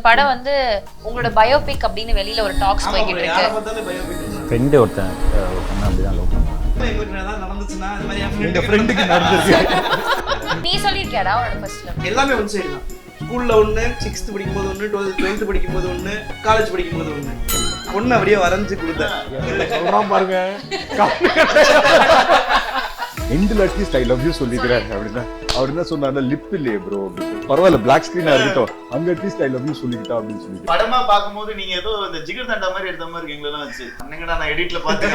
படம் வந்து உங்களோட பயோபிக் அப்படின்னு வெளியில ஒரு டாக்ஸ் போய்கிட்டு இருக்கு. ஃப்ரெண்டு ஒருத்தன் அப்படிதான் லவ் பண்ணான். நீ சொல்லிருக்கியாடா உன்னோட ஃபர்ஸ்ட் லவ்? எல்லாமே ஒன் சைடு தான். ஸ்கூல்ல ஒன்று, 6th படிக்கும்போது ஒன்று, 12th படிக்கும்போது ஒன்று, காலேஜ் படிக்கும்போது ஒன்று. ஒன்று அப்படியே வரைஞ்சு கொடுத்தேன். சொல்றான் பாருங்க. எண்டில் அட்லீஸ்ட் ஐ லவ் யூ சொல்லிக்கிறேன் அப்படின்னா அவர் என்ன சொன்னார்ல, லிப் இல்லையே ப்ரோ பரவாயில்ல பிளாக் ஸ்கிரீனா இருக்கட்டும், அங்க அட்லீஸ்ட் ஐ லவ் யூ சொல்லிக்கிட்டா அப்படின்னு சொல்லிட்டு படமா பாக்கும்போது நீங்க ஏதோ இந்த ஜிகர் தண்டா மாதிரி எடுத்த மாதிரி எங்களெல்லாம் வச்சு அண்ணங்கடா நான் எடிட்ல பார்த்தேன்.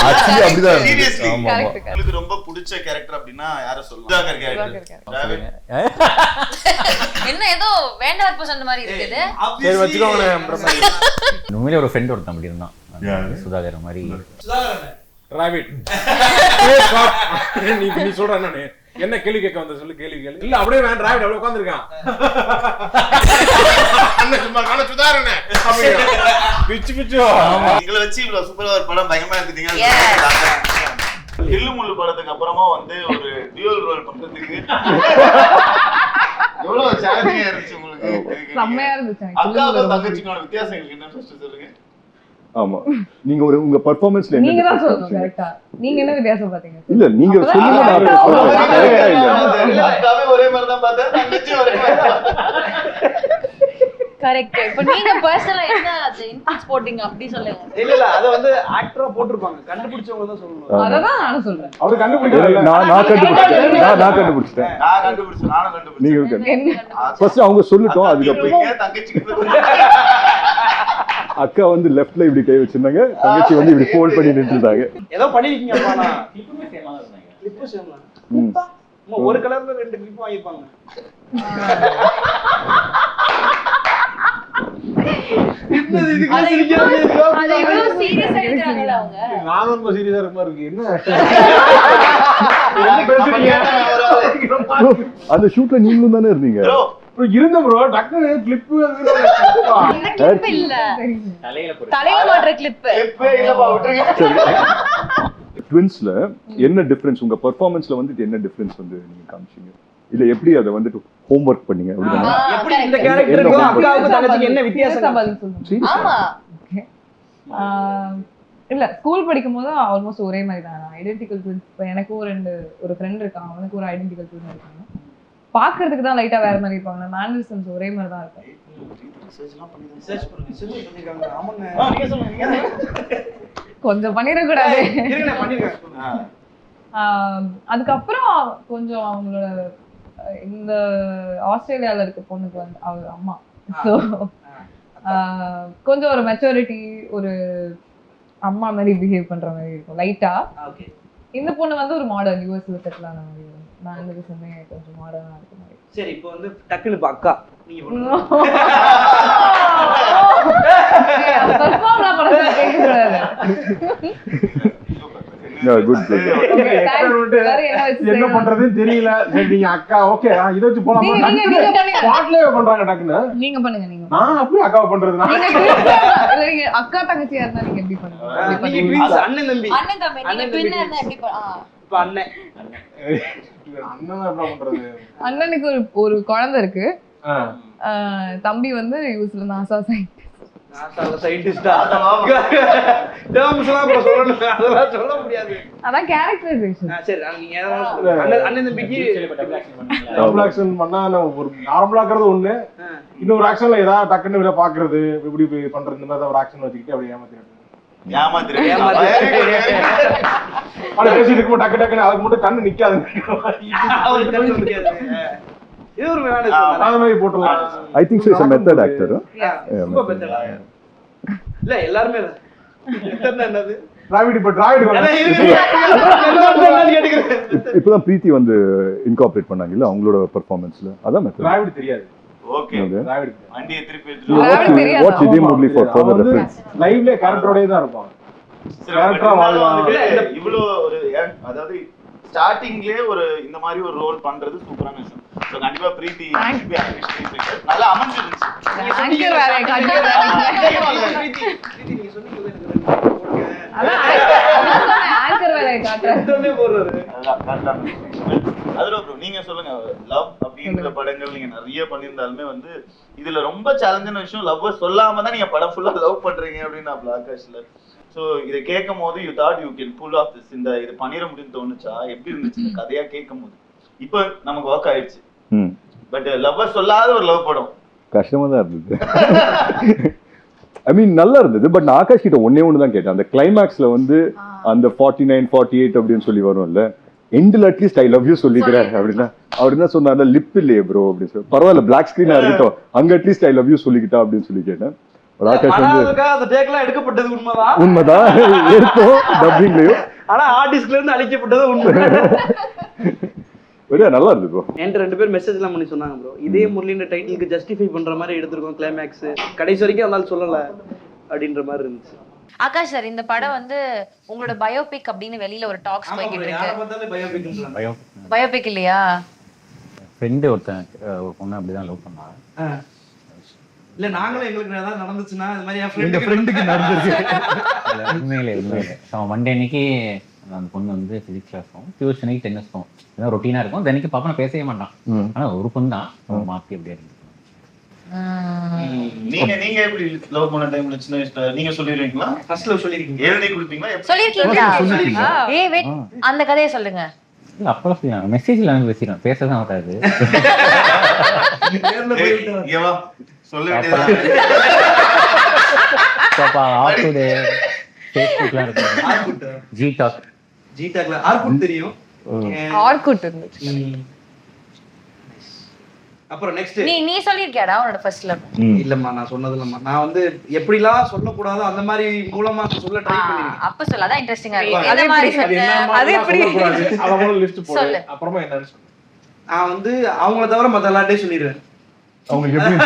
ஆக்சுவலி அப்படிதான். சீரியஸ்லி ஆமா ஆமா. உங்களுக்கு ரொம்ப பிடிச்ச கேரக்டர் அப்படின்னா யாரை சொல்லுங்க? சுதாகர் கேரக்டர். என்ன ஏதோ வேண்டாம் சொன்ன மாதிரி இருக்குது. சரி வச்சுக்கோங்க. உண்மையிலே ஒரு ஃப்ரெண்ட் ஒருத்தன் அப்படி இருந்தான், சுதாகர் மாதிரி. ராபிட் நீ சொல்ற நானு என்ன கேள்வி கேட்க வந்த சொல்லு, கேள்வி கேளு. இல்ல அப்படியே வேண்டாம், ராபிட் அப்படியே உட்கார்ந்திருக்கான். அண்ணன் சும்மா காண சுதாரணே பிச்சு பிச்சு. எங்களை வச்சு இவ்வளவு சூப்பரா ஒரு படம் பயங்கரமா எடுத்துட்டீங்க. தில்லு முள்ளு படத்துக்கு அப்புறமா வந்து ஒரு டியூவல் ரோல் பண்றதுக்கு எவ்வளவு சேலஞ்சிங்கா இருந்துச்சு உங்களுக்கு? செம்மையா இருந்துச்சு. அக்காவுக்கும் தங்கச்சிக்கான வித்தியாசம் என்ன ஃபர்ஸ்ட் சொல்லுங்க. ஆமா நீங்க ஒரு உங்க பெர்ஃபார்மன்ஸ்ல நீங்க தான் சொல்லுங்க கரெக்ட்டா. நீங்க என்ன வித்தியாசம் பாத்தீங்க? இல்ல நீங்க சொல்லுங்க, நான் சொல்றேன் கரெக்ட்டா இல்ல. அக்காவே ஒரே மாதிரி தான் பார்த்தேன், தங்கச்சி ஒரே மாதிரி தான். கரெக்ட். இப்போ நீங்க பர்சனலா என்ன அது இன்ஃபுட்ஸ் போடிங்க அப்படி சொல்லுங்க. இல்ல அத வந்து ஆக்டரா போட்டுருப்பாங்க, கண்டுபிடிச்சவங்க தான் சொல்லணும். அததான் நானும் சொல்றேன். அவர் கண்டுபிடிக்கல, நான் கண்டுபிடிச்சேன். நான் கண்டுபிடிச்சேன். நானும் கண்டுபிடிச்சேன். நீங்க ஃபர்ஸ்ட் அவங்க சொல்லட்டும், அதுக்கு அப்புறம் தங்கச்சிக்கு அக்கா வந்து லெஃப்ட்ல இப்படி கை வச்சிருந்தாங்க, தங்கச்சி வந்து இப்படி ஃபோல்ட் பண்ணி நின்னுட்டாங்க. ஏதோ பண்ணிருக்கீங்கப்பா. நான் கிளிப்புமே சேமா தான் இருந்தாங்க. கிளிப்பு சேமா. கிளிப்பா ஒரு கலர்ல ரெண்டு கிளிப் வாங்கிப்பாங்க. அது எவ்வளவு சீரியஸா எடுக்கறாங்கல அவங்க. நான் ரொம்ப சீரியஸா இருக்க மாதிரி இருக்கு. என்ன அந்த ஷூட்ல நீங்களும் தானே இருந்தீங்க? இருந்த ப்ரோ டக்குனு கிளிப் கிளிப் இல்ல, தலையில மாட்ற கிளிப். ட்வின்ஸ்ல என்ன டிஃபரன்ஸ் உங்க பெர்ஃபார்மன்ஸ்ல வந்து என்ன டிஃபரன்ஸ் வந்து நீங்க காமிச்சீங்க? இல்ல எப்படி அதை வந்துட்டு ஹோம்வொர்க் பண்ணீங்க அப்படினா எப்படி இந்த கேரக்டருக்கு அக்காவுக்கு தங்கச்சிக்கு என்ன வித்தியாசம்? ஆமா இல்ல ஸ்கூல் படிக்கும்போது ஆல்மோஸ்ட் ஒரே மாதிரி தான். Identical twins. எனக்கு ஒரு ஃப்ரெண்ட் இருக்கான், அவனுக்கு ஒரு ஐடென்டிக்கல் ட்வின் இருக்காங்க. பாக்குறதுக்கு தான் லைட்டா வேற மாதிரி இருப்பாங்க. மேனரிசம்ஸ் ஒரே மாதிரி தான் இருக்கும். கொஞ்சம் பண்ணிட கூடாது. அதுக்கப்புறம் கொஞ்சம் அவங்களோட இந்த ஆஸ்திரேலியால இருக்க பொண்ணுக்கு வந்து அவங்க அம்மா கொஞ்சம் ஒரு மெச்சூரிட்டி, ஒரு அம்மா மாதிரி பிஹேவ் பண்ற மாதிரி இருக்கும் லைட்டா. இந்த பொண்ணு வந்து ஒரு மாடர்ன் யூஎஸ்ல செட்டில் ஆன மாதிரி. நான் இந்த விஷயமே கொஞ்சம் மாடர்னா இருக்க மாதிரி. சரி இப்போ வந்து டக்குனு அக்கா நீங்க பெர்ஃபார்ம்லாம் பண்ண கேட்கக்கூடாது. என்ன பண்றதுன்னு தெரியல. சரி நீங்க அக்கா ஓகே இத வச்சு போலாமா? பாட்லயே பண்றாங்க டக்குனு. நீங்க பண்ணுங்க. நீங்க நான் அப்படியே அக்காவை பண்றது. இல்ல நீங்க அக்கா தங்கச்சியா இருந்தா நீங்க எப்படி பண்ணுவீங்க? நீங்க ட்வின்ஸ் அண்ணன் தம்பி. நீங்க ட்வின்னா இருந்தா எப்படி இப்ப அண்ணன் அண்ணன் என்ன பண்றது? அண்ணனுக்கு ஒரு குழந்தை இருக்கு. தம்பி வந்து யூஸ்ல நாசா சயின்டிஸ்டா டேர்ம்ஸ்லாம் அப்புறம் சொல்லணும், அதெல்லாம் சொல்ல முடியாது. அதான் கேரக்டரைசேஷன். சரி நீங்க அண்ணன் தம்பிக்கு டபுள் ஆக்ஷன் பண்ணா ஒரு நார்மலா இருக்கிறது ஒண்ணு, இன்னொரு ஆக்ஷன்ல ஏதாவது டக்குன்னு விட பாக்குறது, இப்படி பண்றது, இந்த மாதிரி ஒரு ஆக்ஷன் வச்சுக்கிட்டு அப்படியே பேசிட்டு இருக்கும் டக்கு டக்குன்னு அதுக்கு மட்டும் கண்ணு நிக்காது. இது ஒரு மாதிரி போட்டுலாம். I think so is a method actor. இல்ல எல்லாரும் என்னது டிராவிட் இப்பதான் பிரீத்தி வந்து இன்கார்பரேட் பண்ணாங்க இல்ல அவங்களோட பெர்ஃபார்மன்ஸ்ல. அதான் மெத்தட். டிராவிட் தெரியாது. ஓகே டிராவிட் வண்டியை திருப்பி watch it only for further reference. லைவ்ல கேரக்டரோடே தான் இருப்பாங்க. கேரக்டரா வாழ்வாங்க. இவ்ளோ ஒரு அதாவது ஸ்டார்டிங்லயே ஒரு இந்த மாதிரி ஒரு ரோல் பண்றது சூப்பரான விஷயம். சோ கண்டிப்பா பிரீத்தி நல்லா அமைஞ்சிருச்சு. ஆங்கர் வேற காட்டுறாங்க. பிரீத்தி நீங்க சொன்னீங்க எனக்கு அதான் ஆங்கர் வேற காட்டுறாங்க. உடனே போடுறாரு. அதுல ப்ரோ நீங்க சொல்லுங்க, லவ் அப்படின்ற படங்கள் நீங்க நிறைய பண்ணியிருந்தாலுமே வந்து இதுல ரொம்ப சேலஞ்சான விஷயம் லவ் சொல்லாம தான் நீங்க படம் ஃபுல்லா லவ் பண்றீங்க அப்படின்னு நான் ஆகாஷ்ல. ஸோ இதை கேட்கும் போது you thought you can pull off this, இந்த இது பண்ணிட முடியும்னு தோணுச்சா? எப்படி இருந்துச்சு இந்த கதையா கேட்கும் போது? இப்போ நமக்கு ஒர்க் ஆயிடுச்சு, பட் லவ் சொல்லாத ஒரு லவ் படம் கஷ்டமா தான் இருந்தது. ஐ மீன் நல்லா இருந்தது. பட் நான் ஆகாஷ் கிட்ட ஒன்னே ஒன்று தான் கேட்டேன். அந்த கிளைமேக்ஸ்ல வந்து அந்த 49 48 அப்படின்னு சொல்லி வரும்ல, எண்டில் அட்லீஸ்ட் ஐ லவ் யூ சொல்லிக்கிறேன் அப்படின்னா அவர் என்ன சொன்னார்ல, லிப் இல்லையே ப்ரோ அப்படின்னு சொல்லி. பரவாயில்ல பிளாக் ஸ்கிரீனா இருக்கட்டும், அங்க அட்லீஸ்ட் ஐ லவ் யூ சொல்லிக்கிட்டா அப்படின்னு சொல்லி கேட்டேன். ஆகாஷ் வந்து அந்த டேக்லாம் எடுக்கப்பட்டது உண்மைதான், உண்மைதான் எடுத்தோம் டப்பிங்லயும், ஆனா ஆர்டிஸ்ட்ல இருந்து அழிக்கப்பட்டது உண்மை. நல்லா இருந்தது ப்ரோ. என்கிட்ட 2 பேர் மெசேஜ் எல்லாம் பண்ணி சொன்னாங்க ப்ரோ, இதே முரளின்ற டைட்டிலுக்கு ஜஸ்டிஃபை பண்ற மாதிரி எடுத்திருக்கோம் கிளைமேக்ஸ், கடைசி வரைக்கும் அதனால சொல்லல அப்படின்ற மாதிரி இருந்துச்சு. ஆகாஷ் சார், இந்த படம் வந்து உங்களோட பயோபிக் அப்படின்னு வெளியில ஒரு டாக்ஸ் போய்கிட்டு இருக்கு. பயோபிக் இல்லையா? ஃப்ரெண்டு ஒருத்தன் ஒரு பொண்ணு அப்படிதான் லவ் பண்ணாங்க. இல்ல நாங்களும் எங்களுக்கு ஏதாவது நடந்துச்சுன்னா இது மாதிரி என் ஃப்ரெண்டுக்கு நடந்துருக்கு. உண்மையிலே மண்டே அன்னைக்கு அந்த பொண்ணு வந்து பிசிக்ஸ் கிளாஸும் டியூஷனுக்கு டென்னிஸும் இதான் ரொட்டீனா இருக்கும். தினைக்கு பாப்பா நான் பேசவே மாட்டான், ஆனா ஒரு பொண்ணு தான் மாத்தி அப்படியே இருக்கு. நீங்க எப்படி லவ் பண்ண டைம்ல சின்ன வயசுல நீங்க சொல்லிடுவீங்களா? ஃபர்ஸ்ட் லவ் சொல்லிருக்கீங்க, எழுதி கொடுப்பீங்களா? சொல்லிருக்கீங்களா? ஏய் வெயிட், அந்த கதையை சொல்லுங்க. இல்ல அப்பெல்லாம் சொல்லுவாங்க, மெசேஜ்ல வந்து பேசிடுவேன், பேசதான் வராது. சொல்ல வேண்டியது ஃபேஸ்புக்லாம் இருக்கு, ஜிடாக்ல ஆர்குட் தெரியும், ஆர்குட் இருந்துச்சு. அப்புறம் நெக்ஸ்ட் நீ சொல்லிருக்கியாடா உன்னோட ஃபர்ஸ்ட் லவ்? இல்லம்மா நான் சொன்னது இல்லம்மா, நான் வந்து எப்படிலாம் சொல்லக்கூடாதோ அந்த மாதிரி மூலமா சொல்ல ட்ரை பண்ணிருக்கேன். அப்ப சொல்ல அதான் இன்ட்ரெஸ்டிங்கா இருக்கு. அதே மாதிரி அது எப்படி சொல்லு. அப்புறமா என்ன நான் வந்து அவங்கள தவிர மத்த எல்லார்ட்டையும் சொல்லிடுவேன். அவங்களுக்கு எப்படி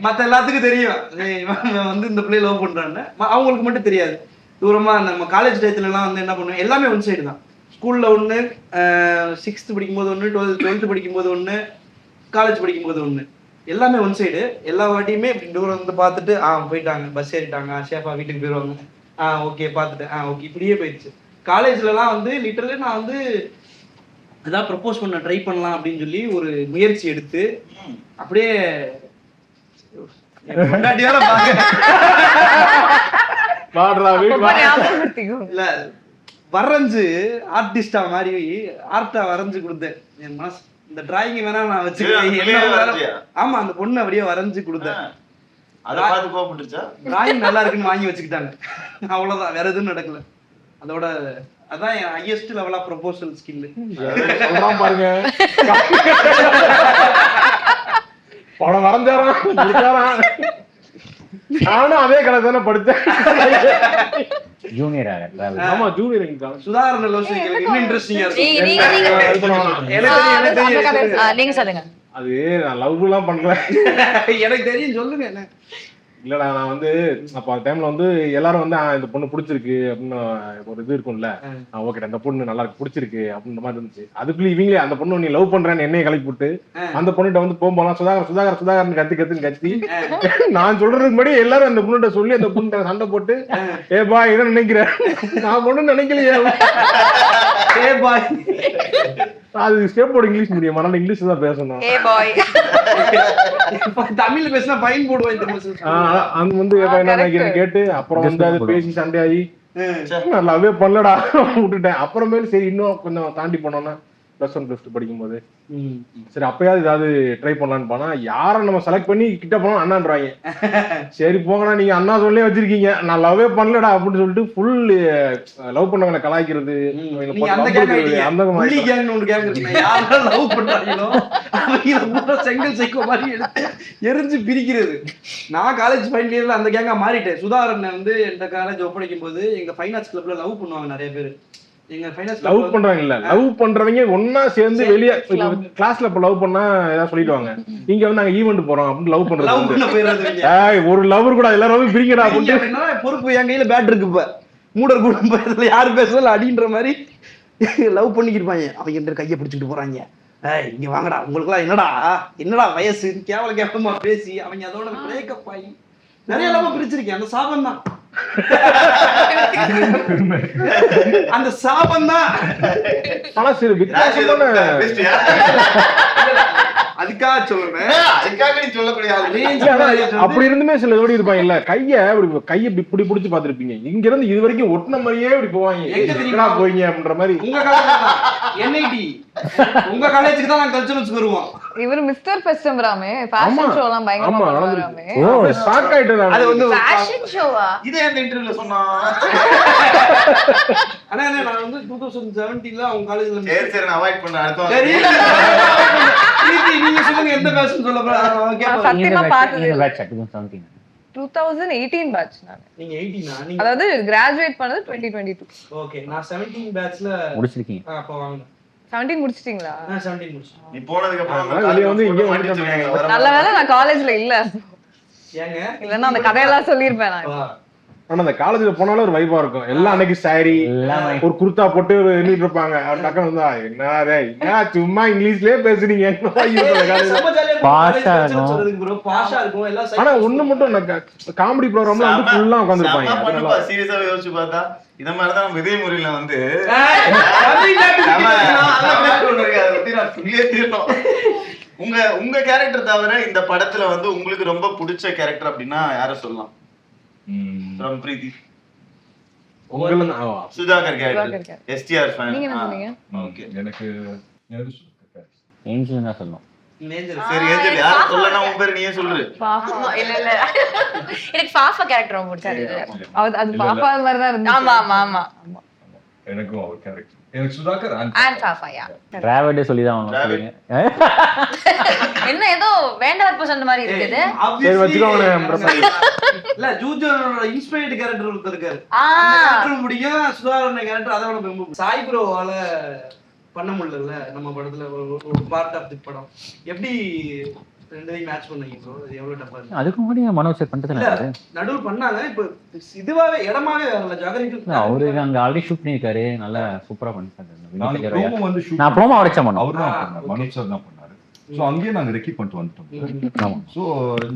மத்த எல்லாத்துக்கும் தெரியும் இவன் வந்து இந்த பிள்ளைய லவ் பண்றான்னு, அவங்களுக்கு மட்டும் தெரியாது. தூரமா நம்ம காலேஜ் டயத்துல எல்லாம் வந்து என்ன பண்ணுவோம், எல்லாமே ஒன் சைடு தான். ஸ்கூல்ல ஒண்ணு, 6th படிக்கும்போது ஒண்ணு, 12th படிக்கும்போது ஒண்ணு, காலேஜ் படிக்கும்போது ஒண்ணு, எல்லாமே ஒன் சைடு. எல்லா வாட்டியுமே இப்படி தூரம் வந்து பார்த்துட்டு போயிட்டாங்க, பஸ் ஏறிட்டாங்க, சேஃபா வீட்டுக்கு போயிடுவாங்க, ஓகே பார்த்துட்டு ஓகே, இப்படியே போயிடுச்சு. காலேஜ்லலாம் வந்து லிட்டரலி நான் வந்து அதான் ப்ரப்போஸ் பண்ண ட்ரை பண்ணலாம் அப்படின்னு சொல்லி ஒரு முயற்சி எடுத்து அப்படியே இல்ல வரைஞ்சு ஆர்டிஸ்டா மாதிரி ஆர்ட்டா வரைஞ்சு கொடுத்தேன். என் மனசு இந்த டிராயிங் வேணா நான் வச்சுக்கிறேன். ஆமா, அந்த பொண்ணு அப்படியே வரைஞ்சு கொடுத்தேன். டிராயிங் நல்லா இருக்குன்னு வாங்கி வச்சுக்கிட்டாங்க, அவ்வளவுதான், வேற எதுவும் நடக்கல. அதோட அதான் என் highest level of proposal skill. சொல்றான் பாருங்க, படம் வரைஞ்சாராம். நானும் அதே கலை தானே படித்தேன், ஜூனியர். ஆமா ஜூனியர். சுதாரண லோசி இன்னும் இன்ட்ரெஸ்டிங்கா நீங்க சொல்லுங்க. அது நான் லவ் எல்லாம் பண்ணல, எனக்கு தெரியும், சொல்லுங்க. என்ன இல்லடா, நான் வந்து அப்ப அந்த டைம்ல வந்து எல்லாரும் வந்து இந்த பொண்ணு பிடிச்சிருக்கு அப்படின்னு ஒரு இது இருக்கும்ல, ஓகே அந்த பொண்ணு நல்லா இருக்கு பிடிச்சிருக்கு அப்படின்ற மாதிரி இருந்துச்சு. அதுக்குள்ள இவங்களே அந்த பொண்ணு நீ லவ் பண்றேன்னு என்னைய கிளப்பி விட்டு அந்த பொண்ணுகிட்ட வந்து போகும்போது சுதாகர் கத்தி நான் சொல்றதுக்கு முன்னாடி எல்லாரும் அந்த பொண்ணுகிட்ட சொல்லி அந்த பொண்ணு சண்டை போட்டு ஏபா இதை நினைக்கிறேன், நான் பொண்ணு நினைக்கலையே, அது ஸ்டேப் போர்டு இங்கிலீஷ் மீடியம், அதனால இங்கிலீஷ் தான் பேசணும். தமிழ்ல பேசினா ஃபைன் போடுவேன். அங்க வந்து என்ன நினைக்கிறேன் கேட்டு அப்புறம் வந்து அது பேசி சண்டையாகி நல்லாவே பண்ணலடா விட்டுட்டேன். அப்புறமேல சரி இன்னும் கொஞ்சம் தாண்டி போனோம்னா +1 +2 படிக்கும்போது சரி அப்பயாவது ஏதாவது ட்ரை பண்ணலான்னு போனா யாரை நம்ம செலக்ட் பண்ணி கிட்ட போனோம் அண்ணான்றாங்க. சரி போங்கடா நீங்க அண்ணா சொல்லி வச்சிருக்கீங்க, நான் லவ்வே பண்ணலடா அப்படின்னு சொல்லிட்டு ஃபுல் லவ் பண்ணவங்களை கலாய்க்கிறது, அந்த மாதிரி செங்கல் சைக்கோ மாதிரி எரிஞ்சு பிரிக்கிறது. நான் காலேஜ் ஃபைனல் இயர்ல அந்த கேங்கா மாறிட்டேன். சுதாகரன் வந்து எந்த காலேஜ் ஒப்படைக்கும் போது எங்க ஃபைன் ஆர்ட்ஸ் கிளப்ல லவ் பண்ணுவாங்க நிறைய பேர். லவ் பண்றாங்க இல்ல, லவ் பண்றவங்க ஒன்னா சேர்ந்து வெளியே கிளாஸ்ல இப்ப லவ் பண்ணா ஏதாவது சொல்லிடுவாங்க, இங்க வந்து நாங்க ஈவென்ட் போறோம் அப்படின்னு லவ் பண்றது. ஒரு லவர் கூட எல்லாரும் பிரிக்கடா அப்படின்னு பொறுப்பு என் கையில பேட் இருக்கு. இப்ப மூடர் கூட யாரு பேசல அடின்ற மாதிரி லவ் பண்ணிக்கிருப்பாங்க. அவங்க கையை பிடிச்சிட்டு போறாங்க, இங்க வாங்கடா உங்களுக்கு எல்லாம் என்னடா வயசு கேவலமா பேசி அவங்க அதோட பிரேக்கப் ஆகி நிறைய லவ் பிரிச்சிருக்கேன். அந்த சாபம் தான் அந்த சாபம் தான். ஆனா சரி வித்தியாசமான அதுக்காக சொல்றேன். அதுக்காக நீ சொல்லக்கூடிய ஆளு. அப்படி இருந்துமே சில ஜோடி இருப்பாங்க இல்ல, கைய இப்படி பிடிச்சு பாத்துருப்பீங்க, இங்க இருந்து இது வரைக்கும் ஒட்டின மாதிரியே இப்படி போவாங்க, எங்க போவீங்க அப்படின்ற மாதிரி. உங்க காலேஜ் என்ஐடி, உங்க காலேஜுக்கு தான் நான் கல்ச்சுரல்ஸ் வருவோம். இவர் மிஸ்டர் ஃபெஸ்டம்பராமே ஃபேஷன் ஷோலாம் பயங்கரமா பண்ணுவாராமே. ஷாக் ஆயிட்டேன். அது வந்து ஃபேஷன் ஷோவா? இதே அந்த இன்டர்வியூல சொன்னா. ஆனா நான் வந்து 2017ல அவங்க காலேஜ்ல சரி சரி நான் அவாய்ட் பண்றேன். அடுத்த சரி நீங்க சொல்லுங்க எந்த பேஷன் சொல்ல போறீங்க? சத்தியமா பார்த்தது நீங்க batch 2017. 2018 பேட்ச் நான். நீங்க 18 நீங்க அதாவது கிராஜுவேட் பண்ணது 2022. ஓகே. நான் 17 பேட்ச்ல முடிச்சிருக்கீங்க. அப்ப வாங்க. 17 முடிச்சிட்டீங்களா? நான் 17 முடிச்சேன். நீ போனதுக்கு அப்புறம் வெளிய வந்து இங்க வந்துட்டாங்க. நல்ல வேளை நான் காலேஜ்ல இல்ல. ஏங்க இல்லன்னா அந்த கதையெல்லாம் சொல்லிருப்பேன் நான். ஆனா அந்த காலேஜ்ல போனாலும் ஒரு வைபா இருக்கும். எல்லாம் அன்னைக்கு சாரி ஒரு குர்தா போட்டு நின்னுட்டு இருப்பாங்க. டக்குனு வந்தா என்ன சும்மா இங்கிலீஷ்லயே பேசுறீங்க. பாஷா இருக்கும். சொல்றதுக்கு ப்ரோ பாஷா இருக்கும் எல்லாம். ஆனா ஒண்ணு மட்டும் காமெடி ப்ரோகிராம்ல வந்து ஃபுல்லா உட்கார்ந்திருப்பாங்க. சீரியஸா யோசிச்சு பார்த்தா இந்த மாதிரி தான் நம்ம இதே முறையில வந்து உங்க கேரக்டர் தவிர இந்த படத்துல வந்து உங்களுக்கு ரொம்ப பிடிச்ச கேரக்டர் அப்படின்னா யார சொல்லலாம்? பிரீத்தி, சுதாகர் கேரக்டர், எஸ்டிஆர் ஃபேன். நீங்க என்ன சொன்னீங்க? ஓகே எனக்கு ஏஞ்சல் தான் சொல்லணும். சரி ஏஞ்சல் யார சொல்லனா உன் பேர் நீயே சொல்லு. பாப்பா. இல்ல எனக்கு பாப்பா கேரக்டர் ரொம்ப பிடிச்சது. அது பாப்பா மாதிரி தான் இருந்துச்சு. ஆமா ஆமா ஆமா. எனக்கும் அவர் கேரக்டர் எனக்கு சுதாகர் அண்ட் பாப்பாயா. டிராவல்டே சொல்லி தான் ஆகணும். சொல்லுங்க. என்ன ஏதோ வேண்டாத பர்சன் மாதிரி இருக்குது. சரி வச்சுக்கோங்க. இல்ல ஜூஜோனோட இன்ஸ்பயர்ட் கேரக்டர் ஒருத்தர் இருக்காரு. அந்த கேரக்டர் முடியும். சுதாகர் கேரக்டர் அதோட ரொம்ப சாய் ப்ரோவால பண்ண முடியல நம்ம படத்துல ஒரு பார்ட் ஆஃப் தி படம். எப்படி ரெண்டையும் மேட்ச் பண்ணீங்க ப்ரோ? அது எவ்வளவு டஃபா இருக்கு? அதுக்கு முன்னாடி மனோஜ் சார் பண்ணிட்டு இருந்தாரு. நடுவுல பண்ணாங்க. இப்ப இதுவாவே இடமாவே வரல. ஜாகரிக்கு அவருக்கு அங்க ஆல்ரெடி ஷூட் பண்ணிருக்காரு. நல்லா சூப்பரா பண்ணிருக்காரு. ப்ரோமோ வந்து ஷூட் நான் ப்ரோமோ அவரே பண்ணோம். அவர் தான் பண்ணாரு. மனோஜ் சார் தான் பண்ணாரு. சோ அங்கேயே நாங்க ரெக்கி பண்ணிட்டு வந்துட்டோம். ஆமா. சோ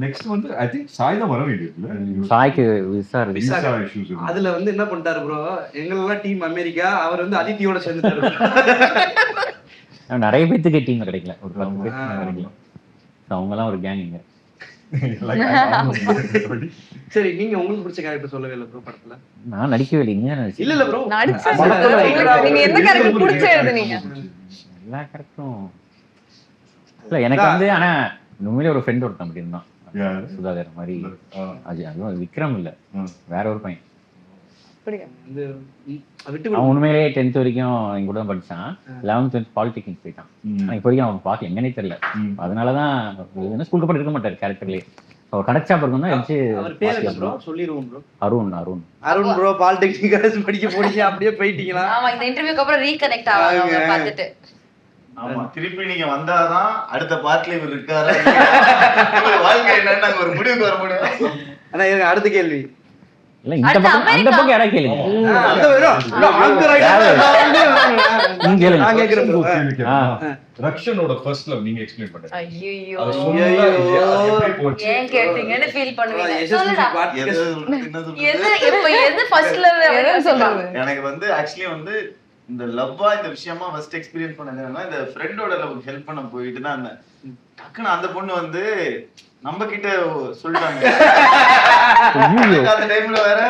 நெக்ஸ்ட் வந்து ஐ திங்க் சாய் தான் வர வேண்டியது. சாய்க்கு விசா விசா இஷ்யூஸ் இருக்கு. அதுல வந்து என்ன பண்ணிட்டாரு ப்ரோ, எங்களெல்லாம் டீம் அமெரிக்கா, அவர் வந்து அதித்தியோட சேர்ந்துட்டாரு. நிறைய பேத்துக்கு டீம் கிடைக்கல. ஒரு 10 பேருக்கு கிடைக்கல. அவங்க எல்லாம் ஒரு கேங். சரி நீங்க உங்களுக்கு பிடிச்ச கேரக்டர் சொல்லவே இல்லை ப்ரோ படத்துல? நான் நடிக்கவே இல்லைங்க. இல்ல இல்ல ப்ரோ நீங்க எந்த கேரக்டர் பிடிச்ச எழுதுனீங்க? எல்லா கேரக்டரும் இல்ல எனக்கு வந்து. ஆனா உண்மையிலே ஒரு ஃப்ரெண்ட் ஒருத்தன் அப்படி இருந்தான். சுதாகர் மாதிரி. அதுவும் விக்ரம் இல்ல, வேற ஒரு பையன். அவன் உண்மையிலேயே 10th வரைக்கும் எங்க கூட தான் படிச்சான். 11th 12th பாலிடெக்னிக் போயிட்டான். இப்போ வரைக்கும் அவன் பார்க்க எங்கன்னே தெரியல. அதனாலதான் ஸ்கூலுக்கு போட்டு இருக்க மாட்டாரு கேரக்டர்லயே. அவர் கிடைச்சா பிறகு தான் சொல்லிடுவோம் bro. Arun bro polytechnic college படிக்க போறீங்க, அப்படியே போயிட்டீங்களா? ஆமா, இந்த இன்டர்வியூக்கு அப்புறம் ரீகனெக்ட் ஆவாங்க பார்த்துட்டு. ஆமா, திருப்பி நீங்க வந்தாதான் அடுத்த பார்ட்ல இவர் இருக்காரு வாழ்க்கை என்னன்னு நாங்க ஒரு முடிவுக்கு வர முடியும். ஆனா எனக்கு அடுத்த கேள்வி இல்ல, இந்த பக்கம் அந்த பக்கம் யாரா கேளுங்க. ரக்ஷனோட ஃபர்ஸ்ட் லவ் நீங்க எக்ஸ்பிளைன் பண்ணுங்க. ஐயோ அது சொன்னா எப்படி போச்சு? ஏன் கேட்டிங்கன்னு ஃபீல் பண்ணுவீங்க. எது ஃபர்ஸ்ட் லவ் எதுன்னு சொல்றது? எனக்கு வந்து ஆக்சுவலி வந்து இந்த லவ்வா இந்த விஷயமா ஃபர்ஸ்ட் எக்ஸ்பீரியன்ஸ் பண்ணதுன்னா இந்த ஃப்ரெண்டோட லவ் ஹெல்ப் பண்ண போயிட்டு தான் இருந்தேன். டக்குன்னு அந்த பொண்ணு வந்து நம்ம கிட்ட சொல்லிட்டாங்க. அந்த டைம்ல வேற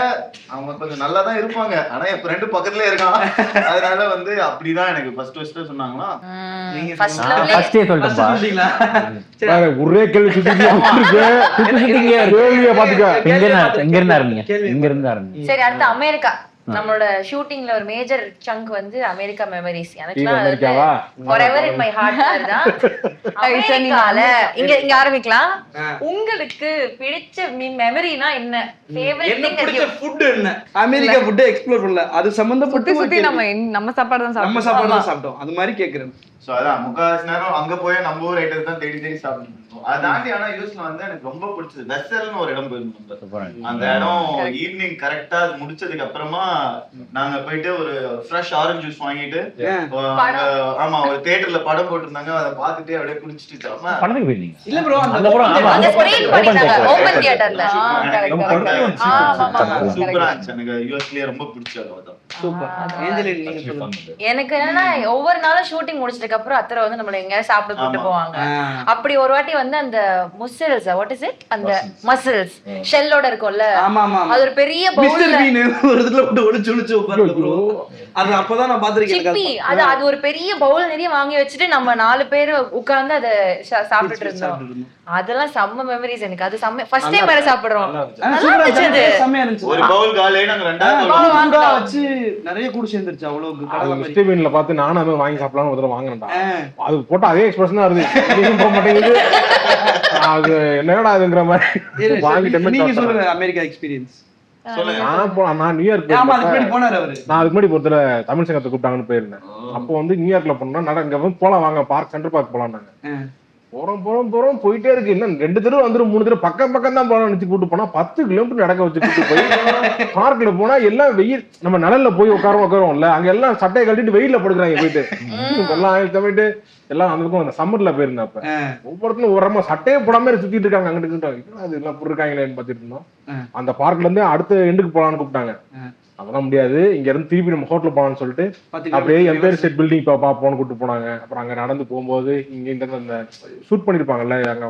அவங்க கொஞ்சம் நல்லா தான் இருப்பாங்க, ஆனா என் ஃப்ரெண்டு பக்கத்துலயே இருக்கான். அதனால வந்து அப்படிதான் எனக்கு ஃபர்ஸ்ட் சொன்னாங்களா. ஒரே கேள்வி சரி, அடுத்து அமெரிக்கா. நம்மளோட ஷூட்டிங்ல ஒரு மேஜர் சங்க் வந்து அமெரிக்கா மெமரிஸ். எனக்குலாம் forever in my heart தான் அமெரிக்கால. இங்க ஆரம்பிக்கலாம். உங்களுக்கு பிடிச்ச மெமரினா என்ன? ஃபேவரட் திங் பிடிச்ச ஃபுட் என்ன? அமெரிக்கா ஃபுட் எக்ஸ்ப்ளோர் பண்ணல, அது சம்பந்தப்பட்டு சுத்தி நம்ம சாப்பாடு தான் நம்ம சாப்பாடு தான் சாப்பிட்டோம். அது மாதிரி கேக்குறேன். சோ அதான் முக்காவாசி நேரம் அங்க போய் நம்ம ஊர் ஐட்டம் தான் தேடி தேடி சாப்பிடுவோம். அதாண்டி ஆனா யூஸ்ல வந்து எனக்கு ரொம்ப பிடிச்சது வெசல்னு ஒரு இடம் போயிருந்தோம். அந்த இடம் ஈவினிங் கரெக்டா அது முடிச்சதுக்கு அப்புறமா நாங்க போயிட்டு ஒரு ஃப்ரெஷ் ஆரஞ்சு ஜூஸ் வாங்கிட்டு ஆமா ஒரு தியேட்டர்ல படம் போட்டிருந்தாங்க, அதை பார்த்துட்டு அப்படியே குடிச்சிட்டு படத்துக்கு போயிருந்தீங்க? இல்ல ப்ரோ அந்த ஸ்கிரீன் பண்ணிட்டாங்க ஓபன் தியேட்டர்ல. சூப்பரா இருந்துச்சு. எனக்கு யூஎஸ்லயே ரொம்ப பிடிச்ச இடம் தான். சூப்பர். ஏஞ்சலின் நீங்க சொல்லுங்க. எனக்கு என்னன்னா ஒவ்வொரு நாளும் ஷூட்டிங் முடிச்சதுக்கு அப்புறம் அத்தரை வந்து நம்மள எங்க சாப்பிட கூட்டு போவாங்க. அப்படி ஒரு வாட்டி வந்து அந்த முசல்ஸ் வாட் இஸ் இட் அந்த மசில்ஸ் ஷெல்லோட இருக்கும்ல, அது ஒரு பெரிய பவுல்ல ஒரு இதுல போட்டு ஒளிச்சு உட்கார்ந்து ப்ரோ. அது அப்பதான் நான் பாத்திருக்கேன். அது ஒரு பெரிய பவுல் நிறைய வாங்கி வச்சுட்டு நம்ம 4 பேர் உட்கார்ந்து அத சாப்பிட்டுட்டு இருந்தோம். அதெல்லாம் செம்ம மெமரிஸ் எனக்கு. அது செம்ம ஃபர்ஸ்ட் டைம் வேற சாப்பிடுறோம். நல்லா இருந்துச்சு. செம்மயா இருந்துச்சு. ஒரு பவுல் காலே நாங்க ரெண்டாவது பவுல் வாங்கா வச்சு நிறைய கூட சேர்ந்துருச்சு. அவ்வளவு கடலை மாதிரி ஸ்டீவன்ல பார்த்து நானும் அதை வாங்கி சாப்பிடலாம்னு ஒரு தடவை வாங்கினேன்டா. அது போட்டு அதே எக்ஸ்பிரஷன் தான் வருது. எங்கேயும் போக மாட்டேங்குது. அது என்னடா அதுங்கிற மாதிரி வாங்கிட்டேன். நீங்க சொல்லுங்க அமெரிக்கா எக்ஸ்பீரியன்ஸ். நான் நியூயார்க் நான் அதுக்கு முன்னாடி ஒருத்தர தமிழ் சங்கத்தை கூப்பிட்டாங்கன்னு போயிருந்தேன். அப்போ வந்து நியூயார்க்ல போனோம்னா இங்க வந்து போலாம் வாங்க பார்க் சென்ட்ரல் பார்க் போலாம்னாங்க. போறோம் போயிட்டே இருக்கு. இன்னும் 2 தடவை வந்துடும் 3 தடவை பக்கம் தான் போலாம் நினைச்சு கூட்டு போனா 10 கிலோமீட்டர் நடக்க வச்சு கூட்டு போய் பார்க்ல போனா எல்லாம் வெயில். நம்ம நிழல்ல போய் உட்காரோம்ல, அங்க எல்லாம் சட்டையை கட்டிட்டு வெயில்ல படுக்கிறாங்க போயிட்டு. எல்லாம் போயிட்டு எல்லாம் அந்த பக்கம் அந்த சம்மர்ல போயிருந்தேன். அப்ப ஒவ்வொருத்தரும் ஒரு சட்டையே போடாம சுத்திட்டு இருக்காங்க. அங்கிட்டு அது எல்லாம் போட்டிருக்காங்களேன்னு பாத்துட்டு இருந்தோம். அந்த பார்க்ல இருந்து அடுத்த எண்டுக்கு போலான்னு கூப்பிட்டாங்க. அதெல்லாம் முடியாது, இங்க இருந்து திருப்பி நம்ம ஹோட்டல் போலாம்னு சொல்லிட்டு அப்படியே எம்பயர் ஸ்டேட் பில்டிங் பாப்போம்னு கூப்பிட்டு போனாங்க. அப்புறம் அங்க நடந்து போகும்போது இங்க இந்த ஷூட் பண்ணிருப்பாங்கல்ல அங்க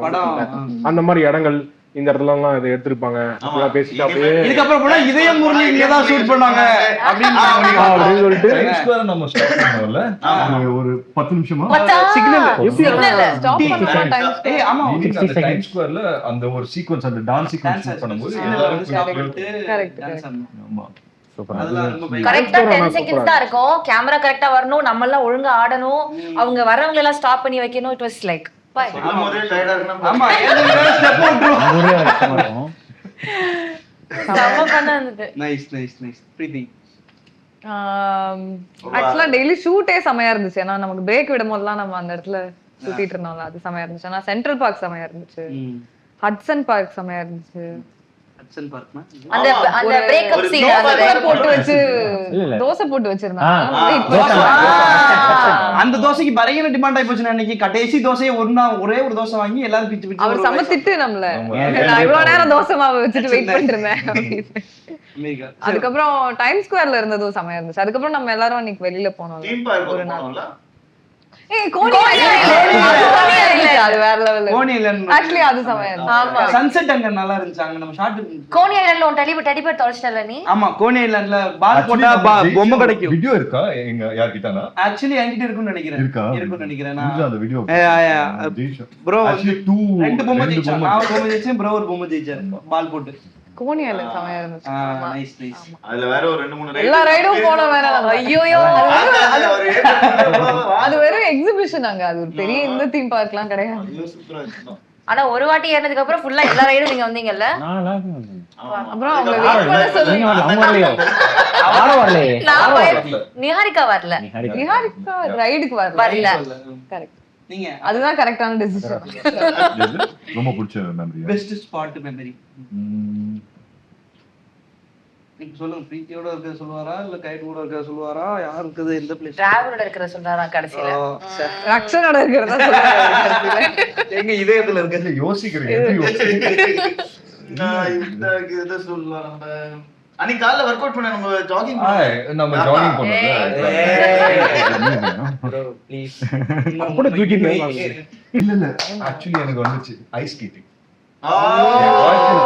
அந்த மாதிரி இடங்கள் இந்த இடத்துல எல்லாம் இதை எடுத்திருப்பாங்க. பேசிட்டு அப்படியே இதுக்கப்புறம் போனா இதயம் முரளி இங்க தான் ஷூட் பண்ணாங்க அப்படின்னு சொல்லிட்டு நம்ம ஸ்டாப் பண்ணோம்ல ஒரு 10 நிமிஷமா சிக்னல் ஸ்டாப் பண்ணா டைம் ஏய் ஆமா டைம் ஸ்கொயர்ல அந்த ஒரு சீக்வென்ஸ் அந்த டான்ஸ் சீக்வென்ஸ் ஷூட் பண்ணும்போது எல்லாரும் கரெக்ட். ஆமா கரெக்டா 10 செகண்ட்ஸ் தான் இருக்கும். கேமரா கரெக்டா வரணும், நம்ம எல்லாம் ஒழுங்கா ஆடணும், அவங்க வரவங்க எல்லாம் ஸ்டாப் பண்ணி வைக்கணும். இட் வாஸ் லைக் ஆமா செம்ம பண்ணா இருந்தது. Nice nice nice. பிரீத்தி ஆக்சுவலா டெய்லி ஷூட்டே செமையா இருந்துச்சு. ஏன்னா நமக்கு பிரேக் விடும் போதெல்லாம் நம்ம அந்த இடத்துல சுத்திட்டு இருந்தோம்ல, அது செமையா இருந்துச்சு. ஆனா சென்ட்ரல் பார்க் செமையா இருந்துச்சு, ஹட்சன் பார்க் செமையா இருந்துச்சு. அந்த அந்த பிரேக்கப் சீன் போட்டு வச்சு தோசை போட்டு வச்சிருந்தாங்க. அந்த தோசைக்கு பயங்கர டிமாண்ட் ஆயி போச்சு. அன்னைக்கு கடைசி தோசையை ஒரே ஒரு தோசை வாங்கி எல்லாரும் பிச்சு பிச்சு அவர் சமத்திட்டு நம்மள நான் இவ்வளவு நேரம் தோசை மாவு வச்சுட்டு வெயிட் பண்ணிட்டு இருந்தேன். அதுக்கப்புறம் டைம் ஸ்கொயர்ல இருந்ததும் செமையா இருந்துச்சு. அதுக்கப்புறம் நம்ம எல்லாரும் அன்னைக்கு வெளியில போனோம் ஒரு நாள். அது வேற லெவல். ஆக்சுவலி அது செமையா இருந்துச்சு. சன்செட் அங்க நல்லா இருந்துச்சு. அங்க நம்ம ஷாட் கோனி ஐலண்ட்ல ஒரு டெலிபர் தொலைச்சிட்டல நீ. ஆமா கோனி ஐலண்ட்ல பால் போட்டா பொம்மை கிடைக்கும். வீடியோ இருக்கா எங்க யார்கிட்டனா? ஆக்சுவலி என்கிட்ட இருக்குன்னு நினைக்கிறேன். நான் அந்த வீடியோ ப்ரோ ஆக்சுவலி 2 பொம்மை ஜெயிச்சான். நான் பொம்மை ஜெயிச்சேன், ப்ரோ ஒரு பொம்மை ஜெயிச்சார் பால் போட்டு. கோனி ஐலண்ட் செமையா இருந்துச்சு. Nice nice. அதுல வேற ஒரு 2-3 எல்லா ரைடும் போன வேற. ஐயோயோ அது வெறும் எக்ஸிபிஷன். அங்க அது ஒரு பெரிய இந்த தீம் பார்க்லாம் கிடையாது. ஆனா ஒரு வாட்டி ஏறினதுக்கு அப்புறம் ஃபுல்லா எல்லா ரைடும் நீங்க வந்தீங்கல்ல. அப்புறம் அவங்க வெயிட் பண்ண சொல்லுங்க. நிஹாரிகா வரல. நிஹாரிகா ரைடுக்கு வரல. கரெக்ட். நீங்க அதுதான் கரெக்டான டிசிஷன். ரொம்ப பிடிச்ச மெமரி. Best spot memory. நீங்க சொல்லுங்க. பிரீத்தியோட இருக்க சொல்லுவாரா இல்ல கைட் கூட இருக்க சொல்லுவாரா? யார் இருக்குது எந்த பிளேஸ்? டிராவலோட இருக்கற சொல்றாரா கடைசில. ரக்ஷனோட இருக்கறதா சொல்றாரு. எங்க இதயத்துல இருக்க யோசிக்கிறீங்க. நான் இத சொல்லலாம். நம்ம அன்னைக்கு காலைல வொர்க் அவுட் பண்ண நம்ம ஜாகிங் பண்ணோம்ல. ப்ரோ ப்ளீஸ் அப்படி தூக்கிட்டு இல்ல ஆக்சுவலி எனக்கு வந்துச்சு ice skating.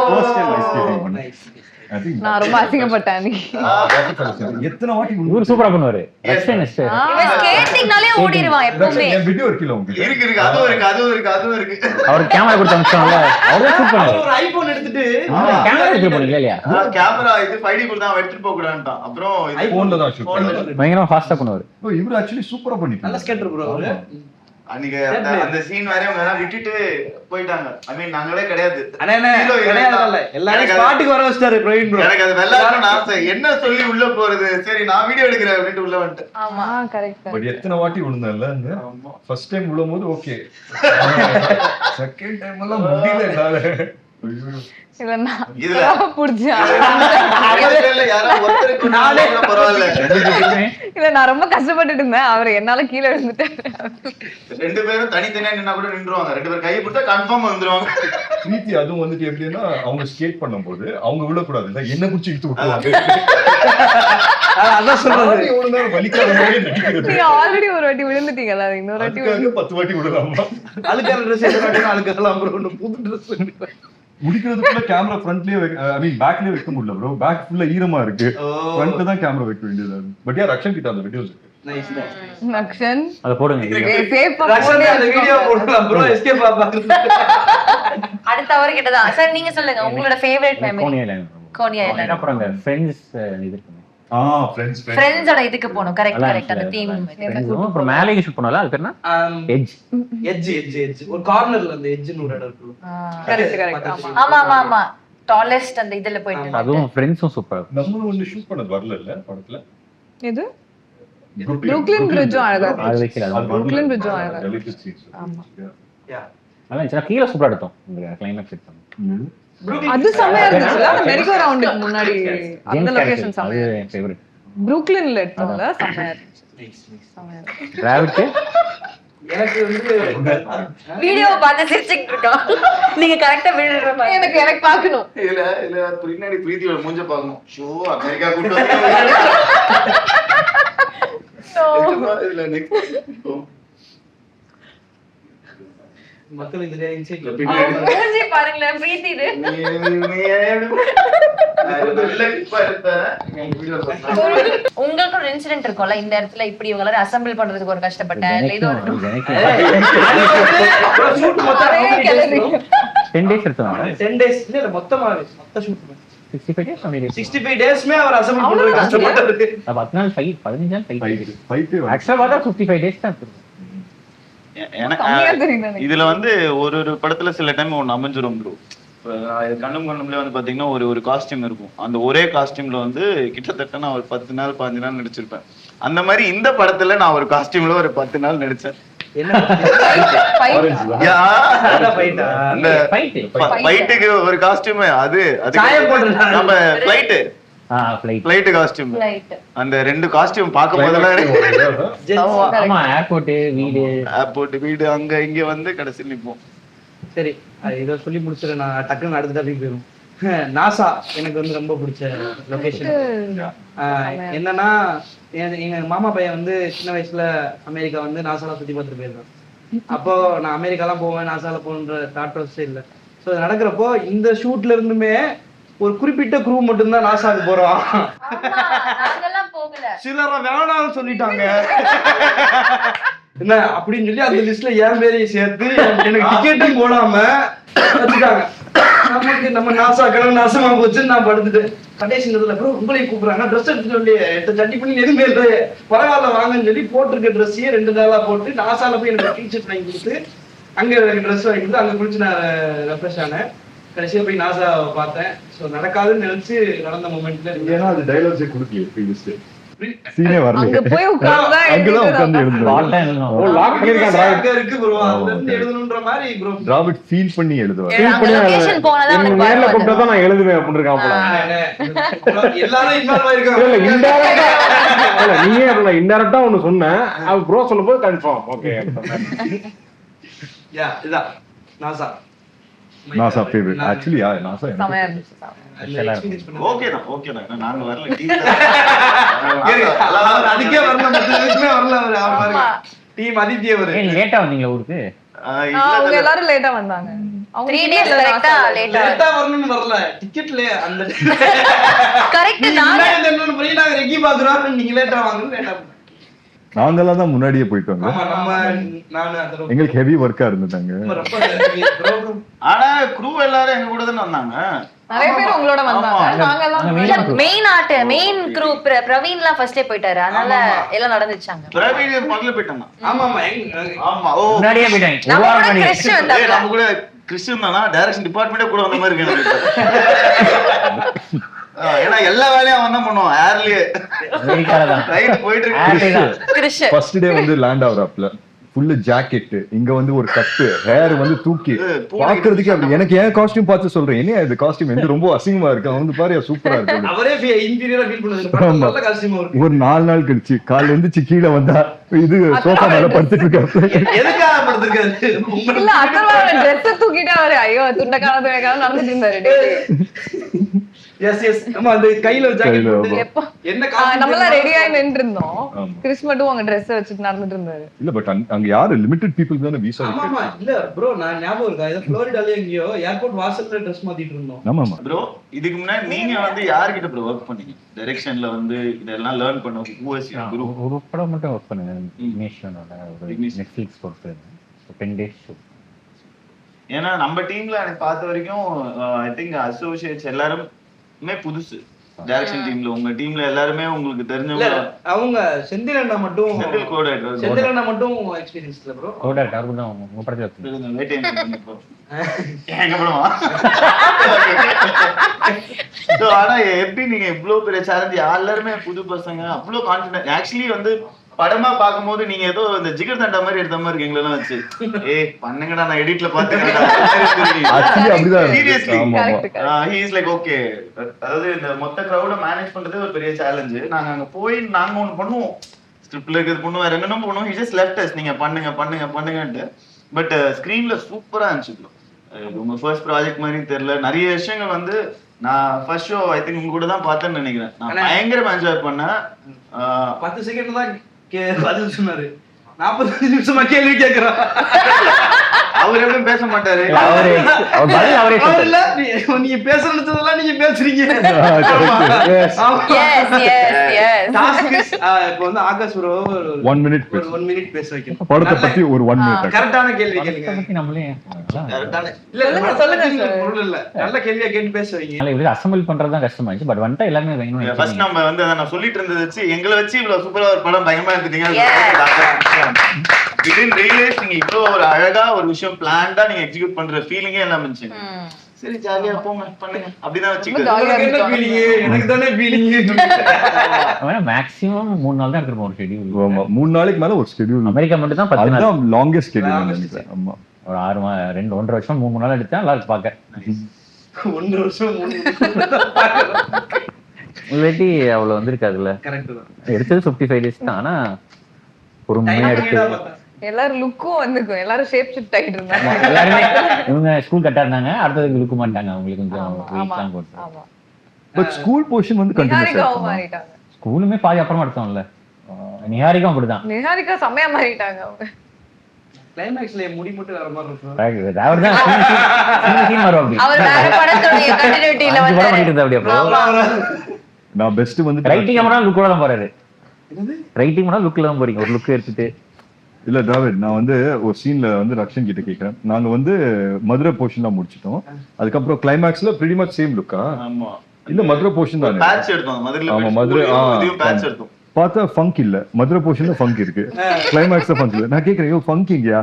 First time ice skating பண்ணேன். நான் ரொம்ப அசிங்கப்பட்டேன். எத்தனை வாட்டி ஊர் சூப்பரா பண்ணுவாரு. எக்ஸ்பீரியன்ஸ் இவன் ஸ்கேட்டிங்னாலே ஓடிடுவான் எப்பவுமே. வீடியோ இருக்குல உங்களுக்கு? இருக்கு அதுவும் இருக்கு. அவர் கேமரா கொடுத்து அனுப்பிச்சாங்கல, அவரே ஷூட் பண்ணாரு. ஒரு ஐபோன் எடுத்துட்டு கேமரா எடுத்து போனீங்களா இல்லையா? கேமரா இது 5D குள்ள தான் எடுத்துட்டு போக கூடாதுட்டான். அப்புறம் ஐபோன்ல தான் ஷூட் பண்ணாரு. பயங்கரமா ஃபாஸ்டா பண்ணுவாரு. இவரு ஆக்சுவலி சூப்பரா பண்ணிட்டாரு. நல்ல ஸ்கேட்டர் ப்ரோ அவரு. அன்னைக்கு அந்த சீன் வரையும் அவங்க எல்லாம் விட்டுட்டு போயிட்டாங்க. ஐ மீன் நாங்களே கிடையாது. எல்லாரும் ஸ்பாட்டுக்கு வர வச்சிட்டாரு பிரவீன் ப்ரோ. எனக்கு அது வெள்ளாடணும்னு ஆசை. என்ன சொல்லி உள்ள போறது, சரி நான் வீடியோ எடுக்கிறேன் அப்படின்ட்டு உள்ள வந்துட்டேன். ஆமா கரெக்ட். பட் எத்தனை வாட்டி விழுந்தேன்ல ஃபர்ஸ்ட் டைம் விழும்போது ஓகே, செகண்ட் டைம் எல்லாம் முடியல என்னால. நான் ரொம்ப கஷ்டப்பட்டுட்டு இருந்தேன். அவர் என்னால கீழே விழுந்துட்டேன். 2 பேரும் தனித்தனியா நின்னா கூட நின்றுவாங்க. 2 பேரும் கை பிடிச்சா கன்ஃபார்ம் வந்துருவாங்க. பிரீத்தி அதுவும் வந்துட்டு எப்படின்னா அவங்க ஸ்கேட் பண்ணும்போது அவங்க விழக்கூடாது இல்ல, என்ன குச்சி இழுத்து விட்டுருவாங்க. அதான் சொல்றது. வலிக்காத மாதிரி நடிக்கிறது. நீங்க ஆல்ரெடி ஒரு வாட்டி விழுந்துட்டீங்கல்ல, இன்னொரு வாட்டி 10 வாட்டி விடலாமா? அழுக்கான ட்ரெஸ் எடுக்கணும், அழுக்கலாம் ப்ரோ. புது ட்ரெஸ் முடிக்கிறதுக்குள்ள கேமரா ஃப்ரண்ட்லயே ஐ மீன் பேக்லயே வைக்க முடியல ப்ரோ. பேக் ஃபுல்லா ஈரமா இருக்கு. ஃப்ரண்ட்ல தான் கேமரா வைக்க வேண்டியது. பட் யார் ரக்ஷன் கிட்ட அந்த வீடியோஸ் இருக்கு. நைஸ் நக்ஷன் அத போடுங்க. அந்த வீடியோ போடலாம் ப்ரோ. எஸ்கேப் பாப்பாங்க. அடுத்த அவர் கிட்ட தான். சார் நீங்க சொல்லுங்க உங்களோட favourite memory. Coney island. Coney island. அப்புறம் அந்த ஃப்ரெண்ட்ஸ் இது இருக்கு. ஃப்ரெண்ட்ஸோட இதுக்கு போணும். கரெக்ட் அந்த தீம். அப்புறம் மேலே ஷூட் பண்ணல, அது பேர் என்ன? எட்ஜ் ஒரு கார்னர்ல அந்த எட்ஜ்னு ஒரு இடம் இருக்கு. கரெக்ட். ஆமா டாலஸ்ட் அந்த இதுல போயிட்டு அதுவும் ஃப்ரெண்ட்ஸும் சூப்பர். நம்ம வந்து ஷூட் பண்ணது வரல இல்ல படத்துல. இது புரூக்ளின் பிரிட்ஜும் அழகா இருக்கு. அது வைக்கல. புரூக்ளின் பிரிட்ஜும் அழகா இருக்கு. ஆமா. அதான் கீழ சூப்பரா எடுத்தோம் இந்த கிளைமாக்ஸ் எடுத்தோம். அது செமையா இருந்துச்சுல. மெரிகோ ரவுண்டுக்கு முன்னாடி அந்த லொகேஷன் செமையா. அது என் ஃபேவரட். புரூக்ளின்ல எடுத்தோம்ல, செமையா இருந்துச்சு. டிராவல்க்கு எனக்கு வந்து வீடியோ பார்த்து சிரிச்சிட்டு இருக்கோம். நீங்க கரெக்ட்டா விழுற மாதிரி எனக்கு பார்க்கணும். இல்ல பின்னாடி பிரீத்தியோட மூஞ்ச பார்க்கணும். ஷோ அமெரிக்கா கூட்டி இல்ல நெக்ஸ்ட் மக்கள் இந்த இன்சைட்ல மூஞ்சி பாருங்களே பிரீத்தி இது. உங்களுக்கு ஒரு இன்சிடென்ட் இருக்கும்ல, இந்த இடத்துல இப்படி இவங்க எல்லாரும் அசெம்பிள் பண்றதுக்கு ஒரு கஷ்டப்பட்டேன் இல்ல ஏதோ ஒரு 10 days எடுத்தோம். 10 days இல்ல மொத்த ஷூட் 65 days அப்படி 65 டேஸ்மே அவர் அசெம்பிள் பண்றது கஷ்டப்பட்டாரு. 10 நாள் ஃபைட் 15 நாள் ஃபைட். ஃபைட் ஆக்சுவலா பார்த்தா 55 days தான் இருக்கு. இதுல வந்து ஒரு படத்துல சில டைம் ஒன்னு அமைஞ்சிரும் ப்ரோ. கண்ணும்ல வந்து பாத்தீங்கன்னா ஒரு காஸ்டியூம் இருக்கும். அந்த ஒரே காஸ்டியூம்ல வந்து கிட்டத்தட்ட நான் ஒரு 10 நாள் 15 நாள் நடிச்சிருப்பேன். அந்த மாதிரி இந்த படத்துல நான் ஒரு காஸ்டியூம்ல ஒரு 10 நாள் நடிச்சேன். அந்த ஃபைட்டுக்கு ஒரு காஸ்டியூம் அது நம்ம ஃப்ளைட் காஸ்டியூம். அந்த 2 காஸ்டியூம் பார்க்கும் போதெல்லாம் ஆமா ஏர்போர்ட் வீடு அங்க இங்க வந்து கடைசியில் நிப்போம். சரி இதை சொல்லி முடிச்சிட்டு நான் டக்குன்னு அடுத்த டாபிக் போயிடும். நாசா எனக்கு வந்து ரொம்ப பிடிச்ச லொகேஷன். என்னன்னா எங்க மாமா பையன் வந்து சின்ன வயசுல அமெரிக்கா வந்து நாசால சுத்தி பார்த்துட்டு போயிருக்கான். அப்போ நான் அமெரிக்காலாம் போவேன், நாசால போகணுன்ற தாட் ப்ராசஸே இல்லை. ஸோ நடக்கிறப்போ இந்த ஷூட்ல இருந்துமே ஒரு குறிப்பிட்ட குரூ மட்டும்தான் நாசாக்கு போறோம். சிலர வேணாம்னு சொல்லிட்டாங்க என்ன அப்படின்னு சொல்லி அந்த லிஸ்ட்ல என் பேரையும் சேர்த்து எனக்கு டிக்கெட்டும் போடாம வச்சுட்டாங்க. நமக்கு நம்ம நாசா கிழமை நாசமா போச்சுன்னு நான் படுத்துட்டேன். கடைசி நேரத்துல ப்ரோ உங்களையும் கூப்பிடுறாங்க, ட்ரெஸ் எடுத்து சொல்லி சட்டி பண்ணி எதுவுமே இல்லை, பரவாயில்ல வாங்கன்னு சொல்லி போட்டிருக்க ட்ரெஸ்ஸையே 2 நாளா போட்டு நாசால போய் எனக்கு டீஷர்ட் வாங்கி கொடுத்து அங்க எனக்கு ட்ரெஸ் வாங்கி கொடுத்து அங்க குளிச்சு நான் ரெஃப்ரெஷ் ஆனேன். கடைசியா போய் நாசா பார்த்தேன். ஸோ நடக்காதுன்னு நினைச்சு நடந்த மூமெண்ட்ல ஏன்னா அது டைலாக்ஸே கொடுக்கல ப்ரீவியஸ் சீனே வரல. அங்க போய் உட்கார்ந்தா அங்கதான் உட்கார்ந்து எழுதுறோம். ஓ லாக் பண்ணிருக்கான் இருக்கு ப்ரோ. அதுல இருந்து எழுதணும்ன்ற மாதிரி ப்ரோ ராபர்ட் ஃபீல் பண்ணி எழுதுவார். லொகேஷன் போனதா எனக்கு நேர்ல கூப்பிட்டா தான் நான் எழுதுவேன் அப்படின்னு இருக்கான் போல. எல்லாரும் இன்வால்வ் ஆயிருக்காங்க. இல்ல இன்டைரக்டா இல்ல நீயே இல்ல இன்டைரக்டா ஒன்னு சொன்னேன். அது ப்ரோ சொல்லும்போது கன்ஃபார்ம் ஓகே. யா இதான் NASA NASA favourite actually. NASA செமையா இருந்துச்சு. ஓகேதான் நாங்க வரல. அதுக்கே வரல டீம் அதித்தியே வரு. லேட்டா வந்தீங்களா ஊருக்கு? அவங்க எல்லாரும் லேட்டா வந்தாங்க. அவங்க 3 days கரெக்ட்டா லேட்டா வரணும்னு வரல. டிக்கெட்ல அந்த கரெக்ட். நான் என்னன்னு போய் நாங்க ரெக்கி பாக்குறோம். நீங்க லேட்டா வாங்க லேட்டா நாங்கெல்லாம் தான் முன்னாடியே போயிட்டோங்க. ஆமா நானு அதெல்லாம் எங்களுக்கு ஹெவி ஒர்க்கா இருந்துட்டாங்க. ரொம்ப ஆனா க்ரூ எல்லாரும் எங்க கூட தானே வந்தாங்க. நிறைய பேர் உங்களோட வந்தாங்க. நாங்க எல்லாம் மெயின் க்ரூ பிரவீன்லாம் ஃபர்ஸ்டே போயிட்டாரு, அதனால எல்லாம் நடந்துச்சாங்க. பிரவீன் முதல்ல போயிட்டாங்க. ஆமா ஆமா ஓ முன்னாடியே போயிட்டாங்க. ஒரு நம்ம வாரம் கூட முன்னாடி. கிறிஸ்டியன் வந்தாங்க. நம்ம கூட கிறிஸ்டியன் தானா டைரக்ஷன் டிபார்ட்மெண்ட்டே கூட வந்த மாதிரி இருக்கு. ஏன்னா எல்லா வேலையும் அவன் தான் பண்ணுவான் ஏர்லயே. அமெரிக்கால தான். ரைட் போயிட்டு ஆர்டே தான். இருக்கு. கிறிஸ்டியன் ஃபர்ஸ்ட் டே வந்து லேண்ட் ஆகுறாப்ல ஃபுல்லு ஜாக்கெட், இங்க வந்து ஒரு கப்பு, ஹேர் வந்து தூக்கி பாக்குறதுக்கே அப்படி. எனக்கு ஏன் காஸ்டியூம் பார்த்து சொல்றேன், என்ன இது காஸ்டியூம் வந்து ரொம்ப அசிங்கமா இருக்கு, அவன் வந்து பாரு சூப்பரா இருக்கு. அவரே இன்டீரியரா ஃபீல் பண்ணுது. நல்ல காஸ்டியூமா இருக்கு. ஒரு 4 நாள் கழிச்சு காலைல எழுந்துச்சு கீழே வந்தா இது சோஃபா மேல படுத்துட்டு இருக்காரு. எதுக்காக படுத்திருக்காரு? இல்ல அத்தர்வா ட்ரெஸ் தூக்கிட்டு அவரு ஐயோ துண்டக்கான நடந்துட்டு இருந்தாரு. எஸ் ஆமா அந்த கையில ஜாக்கெட் போட்டு எப்போ என்ன நம்ம எல்லாம் ரெடி ஆகி நின்று இருந்தோம். கிறிஸ் மட்டும் அவங்க ட்ரெஸ் வச்சுட்டு நடந்துட்டு இருந்தாரு. இல்ல பட் அங்க யாரு லிமிட்டட் பீப்புள் தானே விசா ஆமா இருக்கு. ஆமா இல்ல ப்ரோ நான் ஞாபகம் இருக்கா இது ஃப்ளோரிடால எங்கயோ ஏர்போர்ட் வாசல்ல ட்ரெஸ் மாத்திட்டு இருந்தோம். ஆமா ஆமா ப்ரோ இதுக்கு முன்னாடி நீங்க வந்து யார்கிட்ட ப்ரோ ஒர்க் பண்ணீங்க டைரக்ஷன்ல வந்து இதெல்லாம் லேர்ன் பண்ண ஹூஎஸ் குரு ஒரு படம் மட்டும் ஒர்க் பண்ணுங்க. இக்னிஷனோட ஒரு நெட்ஃபிளிக்ஸ் போட்டு 10 days ஷோ. ஏன்னா நம்ம டீம்ல எனக்கு பார்த்த வரைக்கும் ஐ திங்க் அசோசியேட்ஸ் எல்லாருமே புதுசு டைரக்ஷன் டீம்ல. உங்க டீம்ல எல்லாருமே உங்களுக்கு இல்ல தெரிஞ்சவங்க. அவங்க செந்திலண்ணா மட்டும் செந்தில் கோடைரக்டர் செந்திலண்ணா மட்டும் எக்ஸ்பீரியன்ஸ் இல்ல ப்ரோ. கோடர் டார்பு தான் உங்க படத்துல இருக்கு. வெயிட் எங்க படமா? So, ஆனா எப்படி நீங்க இவ்வளவு பெரிய சேலஞ்ச் எல்லாருமே புது பசங்க அவ்வளவு கான்ஃபிடன்ட் ஆக்சுவலி வந்து படமா பாக்கும்போது நீங்க ஏதோ இந்த ஜிகர் தண்டா மாதிரி எடுத்த மாதிரி இருக்கு எங்களெல்லாம் வச்சு. பண்ணுங்கடா நான் எடிட்ல பாத்துக்கிறேன். ஆக்சுவலி அப்படிதான் Seriously. ஆமா ஆமா he is like okay. அதாவது இந்த மொத்த கிரவுட மேனேஜ் பண்றதே ஒரு பெரிய சேலஞ்சு. நாங்க அங்க போய் நாங்க ஒண்ணு பண்ணுவோம், ஸ்கிரிப்ட்ல இருக்கிறது பண்ணுவோம், வேற என்னென்ன பண்ணுவோம். he just left us நீங்க பண்ணுங்கன்ட்டு. பட் ஸ்கிரீன்ல சூப்பரா இருந்துச்சு. உங்க ஃபர்ஸ்ட் ப்ராஜெக்ட் மாதிரி தெரியல. நிறைய விஷயங்கள் வந்து நான் ஃபர்ஸ்ட் ஷோ ஐ திங்க் உங்க கூட தான் பார்த்தேன்னு நினைக்கிறேன். நான் பயங்கரமா என்ஜாய் பண்ணேன். 10 செகண்ட் தான் பதில் சொன்னாரு. 45 நிமிஷமா கேள்வி கேக்குறான். அவர் எப்பவும் பேச மாட்டாரு. நீங்க பேசுறதெல்லாம் நீங்க பேசுறீங்க. இப்ப வந்து ஆகாஷ் ப்ரோ 1 minute பேச 1 minute பேச வைக்கணும். படத்தை பத்தி ஒரு 1 minute கரெக்டான கேள்வி கேளுங்க. நம்மளே இல்ல சொல்லுங்க பொருள் இல்ல நல்ல கேள்வியா கேட்டு பேச வைங்க. இப்படி அசெம்பிள் பண்றது தான் கஷ்டமாயிடுச்சு. பட் வந்துட்டா எல்லாமே வேணும். ஃபர்ஸ்ட் நம்ம வந்து அத நான் சொல்லிட்டு இருந்தது வச்சு எங்களை வச்சு இவ்வளவு சூப்பரா ஒரு படம் பயங்கரமா எடுத்துட்டீங்க. Didn't realize நீங்க இவ்வளவு ஒரு அழகா ஒரு விஷயம் பிளான்டா நீங்க எக்ஸிக்யூட் பண்ற ஃபீலிங்கே எல்லாம் இருந்துச்சு. சரி ஜாலியா போங்க பண்ணுங்க அப்படிதான் வச்சுக்கிறேன். எனக்கு தானே ஃபீலிங். மேக்ஸிமம் 3 நாள் தான் எடுத்துப்போம் ஒரு ஷெட்யூல். ஆமா 3 நாளைக்கு மேல ஒரு ஷெட்யூல். அமெரிக்கா மட்டும் தான் 10 நாள். அதுதான் லாங்கெஸ்ட் ஷெட்யூல் நினைக்கிறேன். ஆமா ஒரு 1.5 வருஷம் 3 நாள் எடுத்தா நல்லா இருக்கு பாக்க. 1 வருஷம் 3 இல்லாட்டி அவ்வளவு வந்திருக்காதுல்ல. கரெக்ட் தான். எடுத்தது 55 days தான். ஆனா பொறுமையா எடுத்து எல்லாரும் லுக்கும் வந்துக்கும். எல்லாரும் ஷேப் ஷிஃப்ட் ஆகிட்டு இருந்தாங்க. எல்லாருமே இவங்க ஸ்கூல் கட்டா இருந்தாங்க, அடுத்ததுக்கு லுக்க மாட்டாங்க. அவங்களுக்கு கொஞ்சம் வீக்லாம் போட்டு. ஆமா பட் ஸ்கூல் போர்ஷன் வந்து கண்டினியூஸா நிஹாரிகாவும் மாறிட்டாங்க. ஸ்கூலுமே பாதி அப்புறமா எடுத்தோம்ல. நிஹாரிகாவும் அப்படிதான். நிஹாரிகா செம்மையா மாறிட்டாங்க அவங்க. கிளைமாக்ஸ்ல முடி மட்டும் வர மாதிரி இருக்கும். அவர்தான் சீன் வருவாங்க. அவர் வேற படத்தோட கண்டினியூட்டில வந்து படம் பண்ணிட்டு இருந்தா அப்படியே. நான் பெஸ்ட் வந்து ரைட்டிங் மட்டும் லுக்கோட தான் போறாரு. ரைட்டிங் மட்டும் லுக்ல தான் போறீங்க. ஒரு லுக் எடுத்துட்டு இல்ல டிராவிட், நான் வந்து ஒரு சீன்ல வந்து ரக்ஷன் கிட்ட கேக்குறேன். நாங்க வந்து மதுரை போர்ஷன் தான் முடிச்சிட்டோம். அதுக்கப்புறம் கிளைமாக்ஸ்ல pretty much சேம் லுக்கா? ஆமா இல்ல மதுரை போர்ஷன் தானே. பேட்ச் எடுத்தோம் மதுரையில. ஆமா மதுரை இதுவும் பேட்ச் எடுத்தோம். பார்த்தா ஃபங்க் இல்ல. மதுரை போர்ஷன்ல ஃபங்க் இருக்கு, கிளைமாக்ஸ்ல ஃபங்க் இல்ல. நான் கேக்குறேன் யோ ஃபங்க் இங்கயா?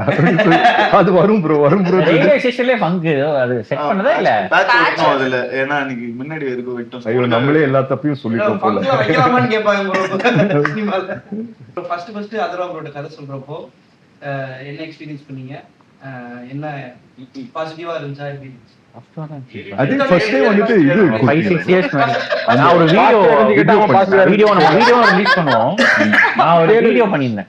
அது வரும் ப்ரோ ரயில்வே ஸ்டேஷன்லயே ஃபங்க் அது செட் பண்ணதா இல்ல பேட்ச் எடுத்தோம் அதுல. ஏன்னா அன்னைக்கு முன்னாடி வரைக்கும் விட்டோம். ஐயோ நம்மளே எல்லா தப்பையும் சொல்லிட்டோம் போல. பங்கல வைக்கலாமான்னு கேட்பாங்க ப்ரோ சினிமால. ஃபர்ஸ்ட் அதரா ப்ரோட கதை சொல்றப்போ என்ன எக்ஸ்பீரியன்ஸ் பண்ணீங்க? என்ன பாசிட்டிவா இருந்துச்சா? எப்படி இருந்துச்சு? I think first time வந்துட்டு இது 5-6 years நான் ஒரு வீடியோ ரிலீஸ் பண்ணுவோம். நான் ஒரு வீடியோ பண்ணியிருந்தேன்.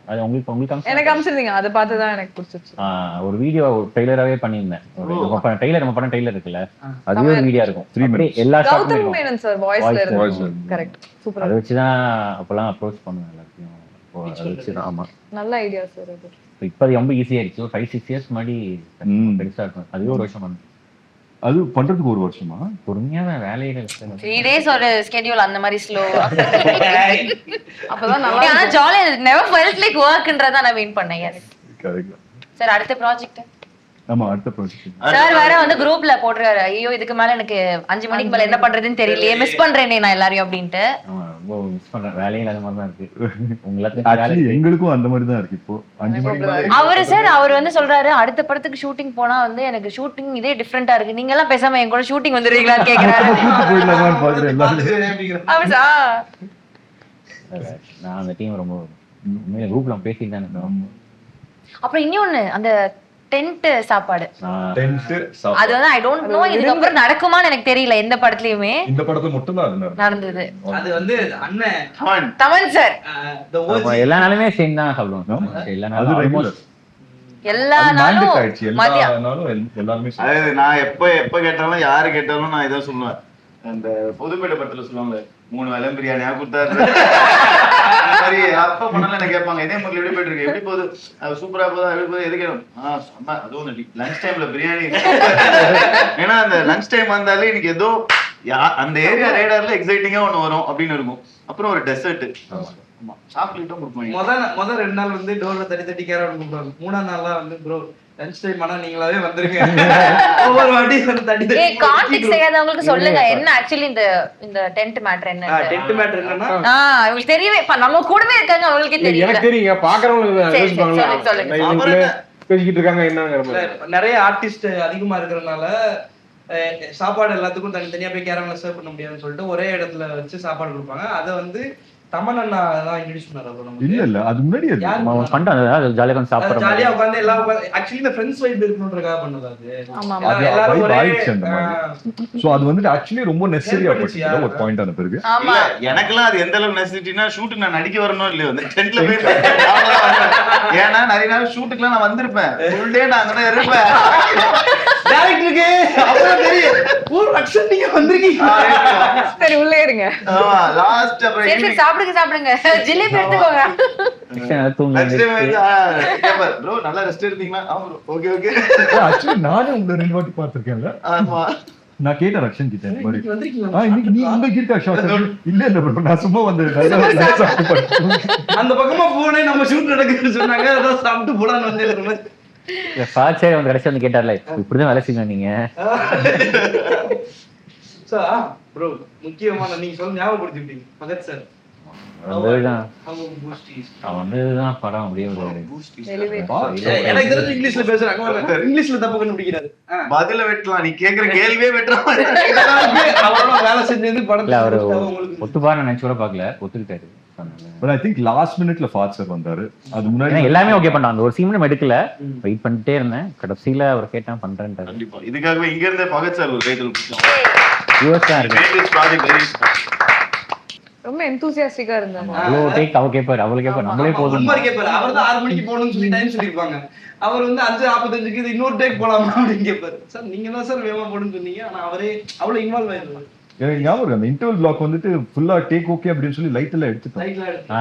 அது உங்களுக்கு எனக்கு அம்சிருந்தீங்க. அதை பார்த்து தான் எனக்கு பிடிச்சிருச்சு. ஒரு வீடியோ ட்ரெய்லராவே பண்ணியிருந்தேன். நம்ம படம் ட்ரெய்லர் இருக்குல்ல, அதுவே ஒரு வீடியோ இருக்கும். 3 minutes எல்லா ஷாட்டும் கௌதம் மேனன் சார் வாய்ஸ்ல இருந்து. கரெக்ட் சூப்பரா. அதை வச்சு தான் அப்பெல்லாம் அப்ரோச் பண்ணுவேன் எல்லாத்தையும். அதை வச்சு தான். ஆமா நல்ல ஐடியா சார் அது. இப்போ ரொம்ப ஈஸியா ஆயிடுச்சு. ஒரு 5-6 years முன்னாடி பெருசா இருக்கும். அதுவே ஒரு வருஷம் பண்ணு. அது பண்றதுக்கு ஒரு வருஷமா? பொறுமையா வேலையில 3 days ஒரு ஸ்கெடியூல் அந்த மாதிரி ஸ்லோ. அப்பதான் நல்லா ஆனா ஜாலியா நெவர் ஃபெல்ட் லைக் வர்க்ன்றத நான் மீன் பண்ணேன். Yes correct. சார் அடுத்த ப்ராஜெக்ட் ஆமா, அடுத்த ப்ராஜெக்ட். சார் வேற வந்து குரூப்ல போடுறாரு, ஐயோ இதுக்கு மேல எனக்கு 5 மணிக்கு மேல என்ன பண்றதுன்னு தெரியலையே, மிஸ் பண்றேனே நான் எல்லாரையும் அப்படின்ட்டு. ரொம்ப மிஸ் பண்றேன். வேலையில அது மாதிரி தான் இருக்கு உங்களுக்கு. ஆக்சுவலி எங்களுக்கும் அந்த மாதிரி தான் இருக்கு இப்போ. 5 மணிக்கு அவர் வந்து சொல்றாரு அடுத்த படத்துக்கு ஷூட்டிங் போனா வந்து எனக்கு ஷூட்டிங் இதே டிஃபரெண்டா இருக்கு, நீங்க எல்லாம் பேசாம என் கூட ஷூட்டிங் வந்துருவீங்களான்னு கேக்குறாரு. போயிடலாமான்னு பாக்குறேன் எல்லாரும். நான் அந்த டீம் ரொம்ப உண்மையில குரூப்ல பேசிட்டு தான் இருக்கோம். அப்புறம் இன்னொன்னு அந்த டென்ட் சாப்பாடு, டென்ட் அது வந்து ஐ டோன்ட் நோ இதுக்கப்புறம் நடக்குமான்னு எனக்கு தெரியல. எந்த படத்துலயுமே இந்த படத்துல மட்டும் தான் அது நடந்தது. அது வந்து அண்ணன் தமன் சார் எல்லா நாளுமே சேர்ந்து தான் சாப்பிடுவோம். எல்லா நாளும் ஆல்மோஸ்ட் எல்லா நாளும் மதியம். எல்லாருமே அதாவது நான் எப்ப கேட்டாலும் யாரு கேட்டாலும் நான் இதான் சொல்லுவேன். அந்த புதுப்பேட்டை படத்துல சொல்லுவாங்க 3 வேளை பிரியாணியா கொடுத்தாரு. சரி அப்ப பண்ணல என்ன கேட்பாங்க, இதே மாதிரி எப்படி போயிட்டு இருக்கு, எப்படி போகுது, சூப்பரா போதா, எப்படி போகுது, எது கேட்கும். அதுவும் லஞ்ச் டைம்ல பிரியாணி. ஏன்னா அந்த லஞ்ச் டைம் வந்தாலே எனக்கு ஏதோ அந்த ஏரியா ரேடார்ல எக்ஸைட்டிங்கா ஒண்ணு வரும் அப்படின்னு இருக்கும். அப்புறம் ஒரு டெசர்ட் சாக்லேட்டும் கொடுப்பாங்க. முதல் 2 நாள் வந்து டோர்ல தட்டி கேரட் கொடுப்பாங்க. 3ஆம் நாள்லாம் வந்து ப்ரோ லஞ்ச் டைம் ஆனா நீங்களாவே வந்துருங்க. ஒவ்வொரு வாட்டி தட்டி கான்டெக்ட் செய்யாதவங்களுக்கு சொல்லுங்க என்ன ஆக்சுவலி இந்த டென்ட் மேட்டர் என்ன. டென்ட் மேட்டர் என்னன்னா உங்களுக்கு தெரியவே நம்ம கூடவே இருக்காங்க, அவங்களுக்கே தெரியல. எனக்கு தெரியுங்க, பாக்குறவங்களுக்கு பேசிக்கிட்டு இருக்காங்க என்னங்கிற மாதிரி. நிறைய ஆர்டிஸ்ட் அதிகமா இருக்கிறதுனால சாப்பாடு எல்லாத்துக்கும் தனித்தனியா போய் கேரம்ல சர்வ் பண்ண முடியாதுன்னு சொல்லிட்டு ஒரே இடத்துல வச்சு சாப்பாடு கொடுப்பாங்க. அதை வந்து தமன் அண்ணா தான் இன்ட்ரோடியூஸ் பண்ணாரு. இல்ல அது முன்னாடி பண்றாங்க ஜாலியா வந்து சாப்பிடுறாங்க. ஜாலியா உட்கார்ந்து எல்லாம் ஆக்சுவலி இந்த ஃப்ரெண்ட்ஸ் வைப் இருக்கணும்ன்றதுக்காக பண்ணது அது. அது வைப் ஆயிடுச்சு அந்த மாதிரி. சோ அது வந்து ஆக்சுவலி ரொம்ப நெசசரியா போச்சு ஒரு பாயிண்ட் ஆன பிறகு. ஆமா எனக்கெல்லாம் அது எந்த அளவுக்கு நெசசிட்டினா ஷூட் நான் நடிக்க வரணும் இல்லையோ அந்த டென்ட்ல போய் ஏன்னா நிறைய நாள் ஷூட்டுக்குலாம் நான் வந்திருப்பேன், ஃபுல் டே நான் அங்கதான் இருப்பேன். டைரக்டருக்கு அப்புறம் தெரியும் ஒரு அக்ஷன் நீங்க வந்திருக்கீங்க. சரி உள்ளே இருங்க. ஆமா லாஸ்ட் அப்புறம் சரி சாப்பிடுங்க ஜிலேபி எடுத்துக்கோங்க. ப்ரோ நல்லா ரெஸ்ட் எடுத்தீங்களா? Okay okay. ஆக்சுவலி நானே உங்களை 2 வாட்டி பார்த்திருக்கேன்ல. ஆமா நான் கேட்டேன் ரக்ஷன் கிட்ட வந்திருக்கீங்களா? இன்னைக்கு நீ உங்களுக்கு இருக்கா ஷாட்? இல்ல ப்ரோ நான் சும்மா வந்து அந்த பக்கமா போனே நம்ம ஷூட் நடக்குதுன்னு சொன்னாங்க, அதான் சாப்பிட்டு போலான்னு வந்து பாச்சே வந்து கடைசி வந்து கேட்டார்ல இப்படிதான் வேலை செய்யணும் நீங்க. ப்ரோ முக்கியமான நீங்க சொல்ல ஞாபகப்படுத்திட்டீங்க பகத் சார். அவன்தான் படம் அப்படியே எனக்கு தெரிஞ்சு இங்கிலீஷ்ல பேசுறாங்க, இங்கிலீஷ்ல தப்பு கண்டுபிடிக்கிறாரு. பதில வெட்டலாம், நீ கேக்குற கேள்வியே வெட்டலாம். அவரோட வேலை செஞ்சது படத்துல அவரு ஒத்துப்பாரு நினைச்சு கூட பாக்கல, ஒத்துக்கிட்டாரு. But I think last minuteல ஃபாத் சார் வந்தாரு. அது முன்னாடி எல்லாமே ஓகே பண்ணாங்க. அந்த ஒரு சீன் எடுக்கல, வெயிட் பண்ணிட்டே இருந்தேன். கடைசியில அவர் கேட்டா பண்றேன்ட்டாரு. கண்டிப்பா இதுக்காகவே இங்க இருந்தே பகத் சார் ஒரு டைட்டில் கொடுத்தோம். யூஎஸ் தான் இருக்கு. ரொம்ப எந்தூசியாஸ்டிக்கா இருந்தாங்க. அவ்வளோ டேக் அவ கேட்பாரு, அவளே கேட்பாரு, நம்மளே போதும். அவர் தான் 6 மணிக்கு போகணும்னு சொல்லி டைம் சொல்லிருப்பாங்க. அவர் வந்து 5:45க்கு இது இன்னொரு டேக் போலாமா அப்படின்னு கேட்பாரு. சார் நீங்க தான் சார் வேகமா போடுன்னு சொன்னீங்க, ஆனா அவரே அவ்வளவு இன்வால்வ் ஆயிருந்தாரு. எனக்கு ஞாபகம் அந்த இன்டர்வல் பிளாக் வந்துட்டு ஃபுல்லா டேக் ஓகே அப்படின்னு சொல்லி லைட் எல்லாம் எடுத்துட்டோம்.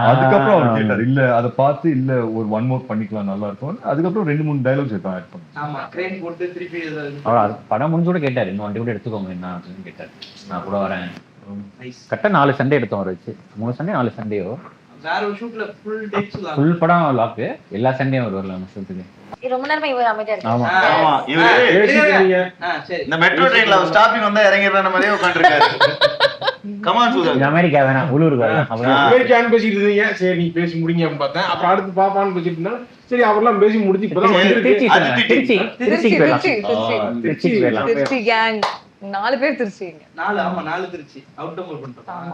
அதுக்கப்புறம் அவர் கேட்டாரு இல்ல அதை பார்த்து இல்ல ஒரு 1 மோர் பண்ணிக்கலாம் நல்லா இருக்கும். அதுக்கப்புறம் 2-3 டயலாக்ஸ் எடுத்து ஆட் பண்ணோம். ஆமா கிரேன் போட்டு திருப்பி அவர் படம் முடிஞ்சோட கேட்டாரு இன்னும் வண்டி கூட எடுத்துக்கோங்க என்ன அப்படின்னு கேட்டாரு. நான் கூட வரேன். கரெக்டா 4 சண்டே எடுத்தோம் அவர் வச்சு. 3 சண்டே 4 சண்டேயோ வேற ஒரு ஷூட்ல ஃபுல் டேக்ஸ் ஃபுல் படம் லாக். எல்லா சண்டேயும் அவர் வரல நம்ம ஷூட்டுக்கு. ரொம்ப நேரமா இவர் அமைதியா இருக்காரு. ஆமா ஆமா இவரு சரி இந்த மெட்ரோ ட்ரெயின்ல ஸ்டாப்பிங் வந்தா இறங்கிடுற மாதிரியே உட்கார்ந்திருக்காரு. கமான் சூதர் அமெரிக்கா வேணாம் உள்ளூருக்கு வரலாம். அமெரிக்கான்னு பேசிட்டு இருந்தீங்க, சரி நீ பேசி முடிங்க அப்படின்னு பார்த்தேன். அப்புறம் அடுத்து பாப்பான்னு பேசிட்டு இருந்தா சரி அவர்லாம் பேசி முடிச்சு இப்பதான் திருச்சி கேங் 4 பேர் திருச்சிங்க. 4 திருச்சி அவுட் டோர் பண்ணிட்டோம்.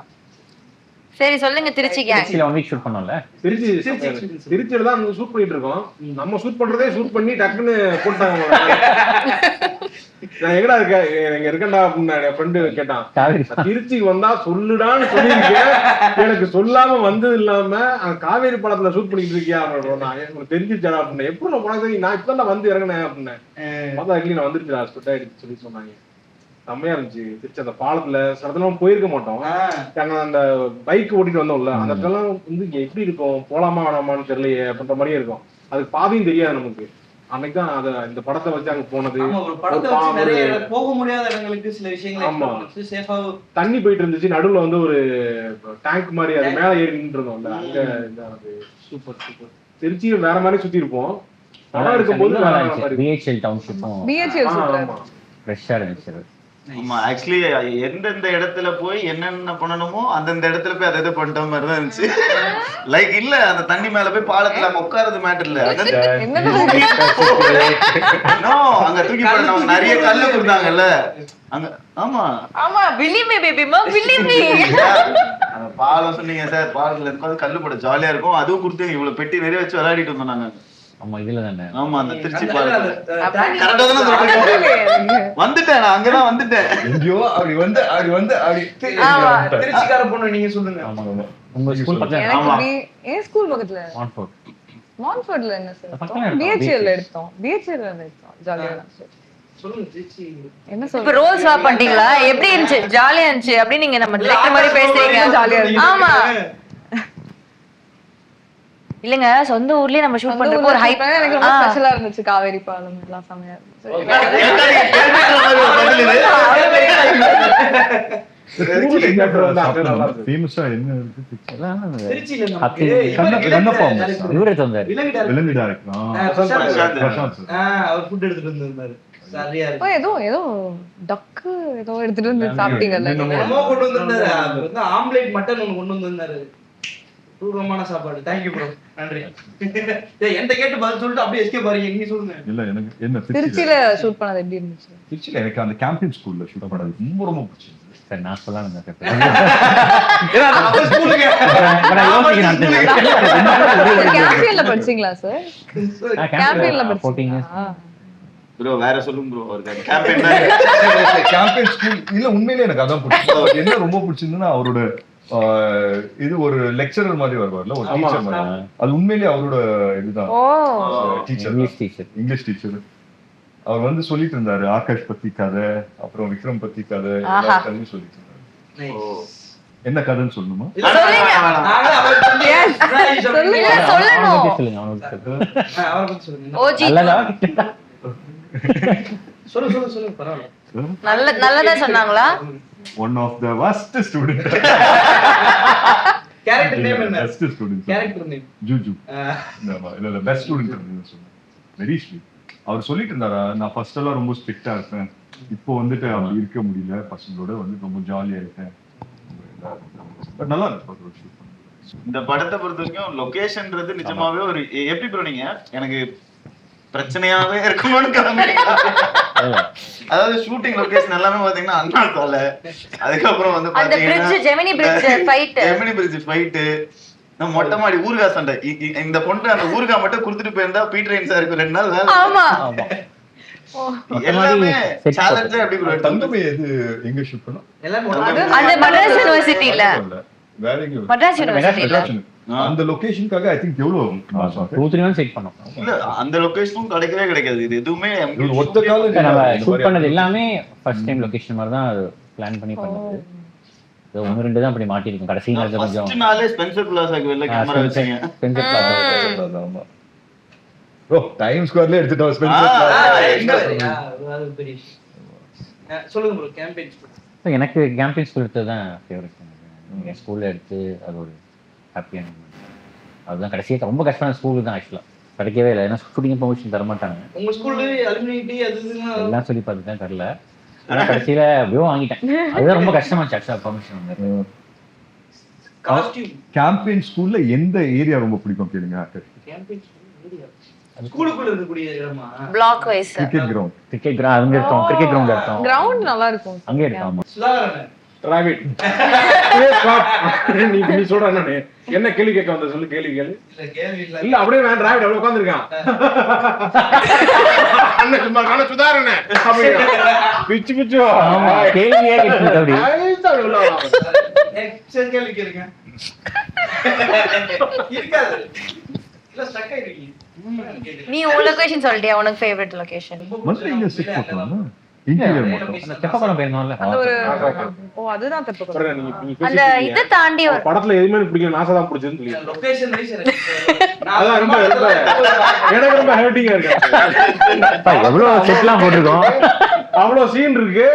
சரி சொல்லுங்க திருச்சி கேங். திருச்சில 1 வீக் ஷூட் பண்ணோம்ல. திருச்சியில தான் ஷூட் பண்ணிட்டு இருக்கோம். நம்ம ஷூட் பண்றதே ஷூட் பண்ணி டக்குன்னு போட்டாங்க. நான் எங்கடா இருக்க எங்க இருக்கேன்டா அப்படின்னு என் ஃப்ரெண்டு கேட்டான். திருச்சிக்கு வந்தா சொல்லுடான்னு சொல்லியிருக்கேன், எனக்கு சொல்லாம வந்தது இல்லாம காவேரி படத்துல ஷூட் பண்ணிட்டு இருக்கியா அப்படின்னு தெரிஞ்சிருச்சாடா அப்படின்னு. எப்படி நான் போனா நான் இப்பதான் வந்து இறங்கினேன் அப்படின்னு பார்த்தா நான் வந்துருச்சுடா ஸ்பெட் ஆயிடுச்சு சொல்லி சொன்னாங்க. செம்மையா இருந்துச்சு. திருச்சி அந்த பாலத்துல சடத்துல போயிருக்க மாட்டோம். அந்த பைக் ஓட்டிட்டு வந்தோம்ல அந்த இடத்துல வந்து இங்க எப்படி இருக்கும், போலாமா வேணாமான்னு தெரியலையே அப்படின்ற மாதிரியே இருக்கும். அதுக்கு பாதையும் தெரியாது நமக்கு. அன்னைக்கு தான் அது இந்த படத்தை வச்சு அங்க போனது. ஆமா, ஒரு படத்தை வச்சு நிறைய போக முடியாத இடங்களுக்கு சில விஷயங்களை சேஃபா தண்ணி போயிட்டு இருந்துச்சு, நடுவுல வந்து ஒரு டேங்க் மாதிரி அது மேல ஏறி நின்று இருந்தோம்ல, அங்க இதானது. Super super. திருச்சியில வேற மாதிரி சுத்தி இருப்போம். படம் இருக்கும்போது பிஹெச்எல் டவுன்ஷிப்பும் பிஹெச்எல் சூப்பரா ஃப்ரெஷ்ஷா இருந்துச்சு. ஆமா, ஆக்சுவலி எந்தெந்த இடத்துல போய் என்னென்ன பண்ணணுமோ அந்தந்த இடத்துல போய் அதை பண்ணிட்ட மாதிரி தான் இருந்துச்சு. லைக் இல்ல அந்த தண்ணி மேல போய் பாலத்துல நம்ம உட்கார்றது மேட்டர் இல்ல, அங்க தூக்கி போடுறாங்க, நிறைய கல்லு கொடுத்தாங்கல்ல அங்க. ஆமா ஆமா, பிலீவ் மீ பேபிமா, பிலீவ் மீ. அந்த பாலம் சொன்னீங்க சார், பாலத்துல இருந்து கல்லு போட ஜாலியா இருக்கும். அதுவும் கொடுத்து இவ்வளவு பெட்டி நிறைய வச்சு விளையாடிட்டு வந்தோம் நாங்க. ஆமா, இதுல தானே. ஆமா, அந்த திருச்சி பாலம் கரெக்டா தானே வந்துட்டேன் நான், அங்கதான் வந்துட்டேன். எங்கயோ அப்படி வந்து திருச்சிக்கார பொண்ணு நீங்க சொல்லுங்க. ஆமா, உங்க ஸ்கூல் பக்கத்துல. எனக்கு ஏன் ஸ்கூல் பக்கத்துல மான்ஃபோர்ட். மான்ஃபோர்ட்ல என்ன சார் பிஹெச்எல் எடுத்தோம். பிஹெச்எல் எடுத்தோம், ஜாலியா இருந்துச்சு. சொல்லுங்க திருச்சி. என்ன இப்ப சொல்ற? ரோல் ஸ்வாப் பண்ணிட்டீங்களா? எப்படி இருந்துச்சு? ஜாலியா இருந்துச்சு அப்படி நீங்க நம்ம டைரக்டர் மாதிரி பேசுறீங்க. ஜாலியா இருந்துச்சு. ஆமா இல்லங்க, சொந்த ஊர்லயே நம்ம ஷூட் பண்றப்போ ஒரு ஹைப் எனக்கு ரொம்ப ஸ்பெஷலா இருந்துச்சு. காவேரி பாலம் எல்லாம் செமையா இருந்துச்சு. ஃபேமஸா என்ன இருக்கு திருச்சியில இவரே தந்தாரு. விலங்கு டைரக்டர் அவர் ஃபுட் எடுத்துட்டு வந்திருந்தாரு. சரியா இருக்கு. ஏதோ டக்கு ஏதோ எடுத்துட்டு வந்து சாப்பிட்டீங்கல்ல. என்னமோ கொண்டு வந்திருந்தாரு. அவர் வந்து ஆம்லேட் மட்டன் ஒன்னு கொண்டு வந்திருந்தாரு. தூரமான சாப்பாடு. தேங்க்யூ ப்ரோ, நன்றி. என்கிட்ட கேட்டு பதில் சொல்லிட்டு அப்படியே எஸ்கே பாருங்க. நீங்க சொல்லுங்க. இல்ல எனக்கு என்ன திருச்சியில ஷூட் பண்ணது எப்படி இருந்துச்சு? திருச்சியில எனக்கு அந்த கேம்பியன் ஸ்கூல்ல ஷூட் பண்ணது ரொம்ப பிடிச்சிருந்தது. சரி, நான் சொல்லலாம். கேம்பியன்ல படிச்சீங்களா சார்? கேம்பியன்ல படிச்சீங்களா? ப்ரோ வேற சொல்லுங்க ப்ரோ. ஒரு கேம்பெயின் கேம்பியன் ஸ்கூல் இல்ல, உண்மையிலேயே எனக்கு அதான் பிடிச்சது. என்ன ரொம்ப பிடிச்சிருந்ததுன்னா அவரோட இது ஒரு லெக்சரர் மாதிரி வருவார்ல, ஒரு டீச்சர் மாதிரி. அது உண்மையிலேயே அவரோட இதுதான். Teacher, English teacher. அவர் வந்து சொல்லிட்டு இருந்தாரு ஆகாஷ் பத்தி கதை, அப்புறம் விக்ரம் பத்தி கதை, எல்லா கதையும் சொல்லிட்டு இருந்தாரு. என்ன கதைன்னு சொல்லணுமா? நல்லதா சொன்னாங்களா? One of the worst student. Character name என்ன? Best student. கேரக்டர் நேம் ஜூஜு. இல்ல பெஸ்ட் ஸ்டூடண்ட் அப்படின்னு சொன்னாங்க. Very sweet. அவர் சொல்லிட்டு இருந்தாரா, நான் ஃபர்ஸ்ட் எல்லாம் ரொம்ப ஸ்ட்ரிக்ட்டா இருப்பேன், இப்போ வந்துட்டு அப்படி இருக்க முடியல, பசங்களோட வந்து ரொம்ப ஜாலியா இருக்கேன். பட் நல்லா இருக்கு. இந்த படத்தை பொறுத்த வரைக்கும் லொகேஷன்ன்றது நிஜமாவே ஒரு எப்படி ப்ரோ நீங்க எனக்கு பிரச்சனையாவே இருக்கணும்னு கிளம்பிட்டீங்க. அதாவது ஷூட்டிங் லொகேஷன் எல்லாமே பாத்தீங்கன்னா அண்ணா சாலை, அதுக்கப்புறம் வந்து பாத்தீங்கன்னா ஜெமினி பிரிட்ஜ் ஃபைட், நம்ம மொட்டை மாடி ஊர்கா சண்டை. இந்த பொண்ணு அந்த ஊர்கா மட்டும் கொடுத்துட்டு போயிருந்தா பீட்டர் சாருக்கு 2 நாள் வேலை. ஆமா எல்லாமே சேலஞ்சே எப்படி ப்ரோ? தங்கமே எது எங்க ஷூட் பண்ணோம்? அந்த மദ്രാസ് யுனிவர்சிட்டில. மദ്രാസ് யுனிவர்சிட்டில அந்த லொகேஷனுக்காக ஐ திங்க் எவ்வளவு 2-3 நாள் செட் பண்ணோம். இல்ல அந்த லொகேஷனும் கிடைக்கவே கிடைக்காது. இது எதுவுமே ஒத்த கால நம்ம ஷூட் பண்ணது எல்லாமே ஃபர்ஸ்ட் டைம் லொகேஷன் மாதிரி தான் பிளான் பண்ணி பண்ணது. இது 1-2 தான் அப்படி மாட்டி இருக்கும். கடைசி நேரத்துல கொஞ்சம் ஃபர்ஸ்ட் நாளே ஸ்பென்சர் பிளாஸாக்கு வெளில கேமரா வச்சீங்க. Spencer Plaza. ஆமா ப்ரோ, டைம் ஸ்கொயர்ல எடுத்துட்டோம் ஸ்பென்சர் அது பெரிய சொல்லுங்க ப்ரோ. கேம்பெயின் ஸ்கூல் எனக்கு கேம்பியன் ஸ்கூல் எடுத்தது தான் ஃபேவரட். என் ஸ்கூல்ல எடுத்து அது ஒரு ஹாப்பியான அதுதான். கடைசியாக ரொம்ப கஷ்டமான ஸ்கூல் தான் ஆக்சுவலாக கிடைக்கவே இல்லை. ஏன்னா ஷூட்டிங் பெர்மிஷன் தர மாட்டாங்க. உங்க ஸ்கூல்ல அலுமினிட்டி அது எல்லாம் சொல்லி பார்த்து தான் தரல. ஆனா கடைசியில வியோ வாங்கிட்டேன். அதுதான் ரொம்ப கஷ்டமாச்சு ஆக்சுவலாக பெர்மிஷன் வந்து. காஸ்டியூம் கேம்பியன் ஸ்கூல்ல எந்த ஏரியா ரொம்ப பிடிக்கும் கேளுங்க. கேம்பியன் ஏரியா ஸ்கூலுக்குள்ள இருக்கக்கூடிய இடமா? Block wise cricket ground. Cricket ground அங்க இருக்கும். கிரிக்கெட் கிரவுண்ட் இருக்கும். கிரவுண்ட் நல்லா இருக்கும். அங்கே இருக்கும். சுதாகரன் டிராவிட் நீ சொல்ற என்ன கேள்வி கேட்க வந்த சொல்லு. கேள்வி கேளு. இல்ல அப்படியே நான் டிராவிட் அப்படியே உட்கார்ந்திருக்கான். அண்ணன் சும்மா காண சுதாரண பிச்சு பிச்சு ஆமா கேள்வியே கேட்குது அப்படி. எக்ஸன் கேள்வி கேளுங்க. இருக்காது. இல்ல ஸ்டக் ஆயிடுவீங்க. நீ உன் லொகேஷன் சொல்லிட்டியா? உனக்கு ஃபேவரட் லொகேஷன்? மதுரை எங்க செட் போட்டாங்க? இன்டீரியர் மட்டும் அந்த தெப்பக்குளம் போயிருந்தோம்ல அந்த ஒரு அதுதான் தப்பு. பாருங்க, நீங்க அந்த இதை தாண்டி ஒரு படத்துல எதுவுமே எனக்கு பிடிக்கல, நாசா தான் பிடிச்சதுன்னு சொல்லி லொகேஷன் வைஸ் அதான் ரொம்ப எனக்கு ரொம்ப ஹர்ட்டிங்கா இருக்கு. எவ்வளவு செட்லாம் போட்டிருக்கோம். அவ்வளவு சீன் இருக்கு.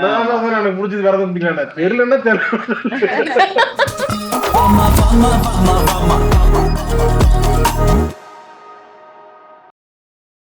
நான் தான் சார் எனக்கு பிடிச்சது வேற எதுவும் பிடிக்கல, தெரியலன்னா தெரியல.